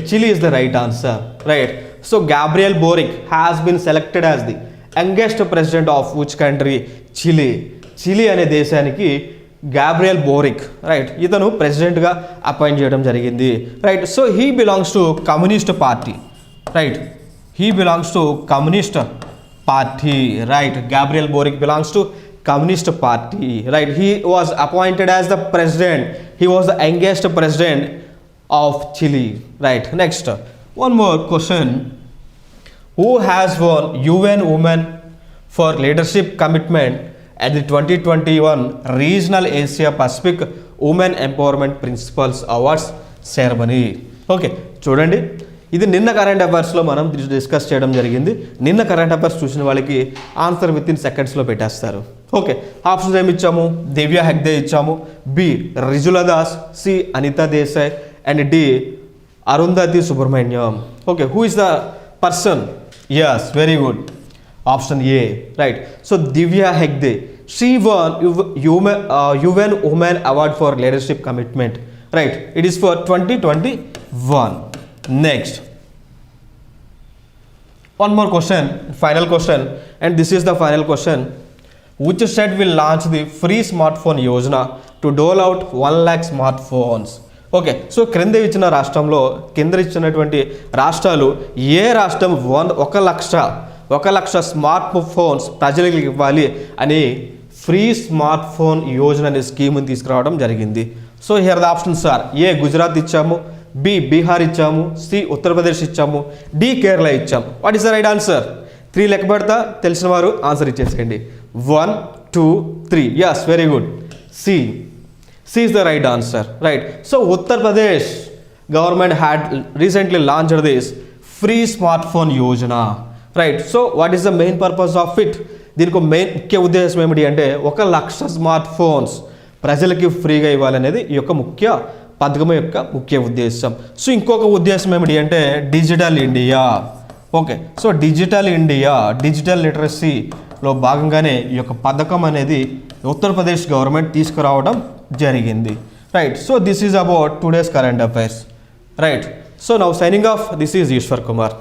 Chile is the right answer, right. So Gabriel Boric has been selected as the youngest president of which country? Chile అనే దేశానికి గ్యాబ్రియల్ బోరిక్, రైట్, ఇతను ప్రెసిడెంట్గా అపాయింట్ చేయడం జరిగింది, right. So he belongs to communist party, right. Right. Gabriel Boric belongs to Communist Party, right. He was appointed as the president. He was the youngest president of Chile, right. Next, one more question. Who has won UN Women for Leadership Commitment at the 2021 Regional Asia Pacific Women Empowerment Principles Awards ceremony? Okay, చూడండి, ఇది నిన్న current అఫైర్స్లో మనం discuss చేయడం జరిగింది. నిన్న current affairs చూసిన వాళ్ళకి answer with in సెకండ్స్లో పెట్టేస్తారు. ఓకే, ఆప్షన్స్ ఏమి ఇచ్చాము? దివ్య హెగ్డే ఇచ్చాము, B Rijula Das, C Anita Desai and D Arundhati Subrahmanyam. Okay, who is the person? Yes, very good, option A, right. So Divya Hegde, she won UN Women Award for Leadership Commitment, right? It is for 2021. Next, one more question, final question, and this is the final question. Which state will launch the free smartphone yojana to dole out 1 lakh smartphones? Okay, so క్రింద ఇచ్చిన రాష్ట్రంలో కింద ఇచ్చినటువంటి రాష్ట్రాలు ఏ రాష్ట్రం 1 లక్ష smart phones ప్రజలకు ఇవ్వాలి అని ఫ్రీ స్మార్ట్ ఫోన్ యోజన అనే స్కీమ్ని తీసుకురావడం జరిగింది? So here the options are: A Gujarat ఇచ్చాము, బి బీహార్ ఇచ్చాము, సి ఉత్తరప్రదేశ్ ఇచ్చాము, డి కేరళ ఇచ్చాము. What is the right answer? 3 లెక్క పెడతా, తెలిసిన వారు ఆన్సర్ ఇచ్చేసేయండి. 1, 2, 3. Yes, very good, C is the right answer, right? So Uttar Pradesh government had recently launched this free smartphone yojana, right? So what is the main purpose of it? దీనికి main ముఖ్య ఉద్దేశం ఏమిటి అంటే 1 లక్ష smart phones ప్రజలకి ఫ్రీగా ఇవ్వాలనేది ఈ యొక్క ముఖ్య పథకం యొక్క ముఖ్య ఉద్దేశం. సో ఇంకొక ఉద్దేశం ఏమిటి అంటే digital India. Okay, so digital India, digital లిటరసీలో భాగంగానే ఈ యొక్క పథకం అనేది ఉత్తరప్రదేశ్ గవర్నమెంట్ తీసుకురావడం జరిగింది, right. So this is about today's current affairs, right. So now signing off, this is Ishwar Kumar.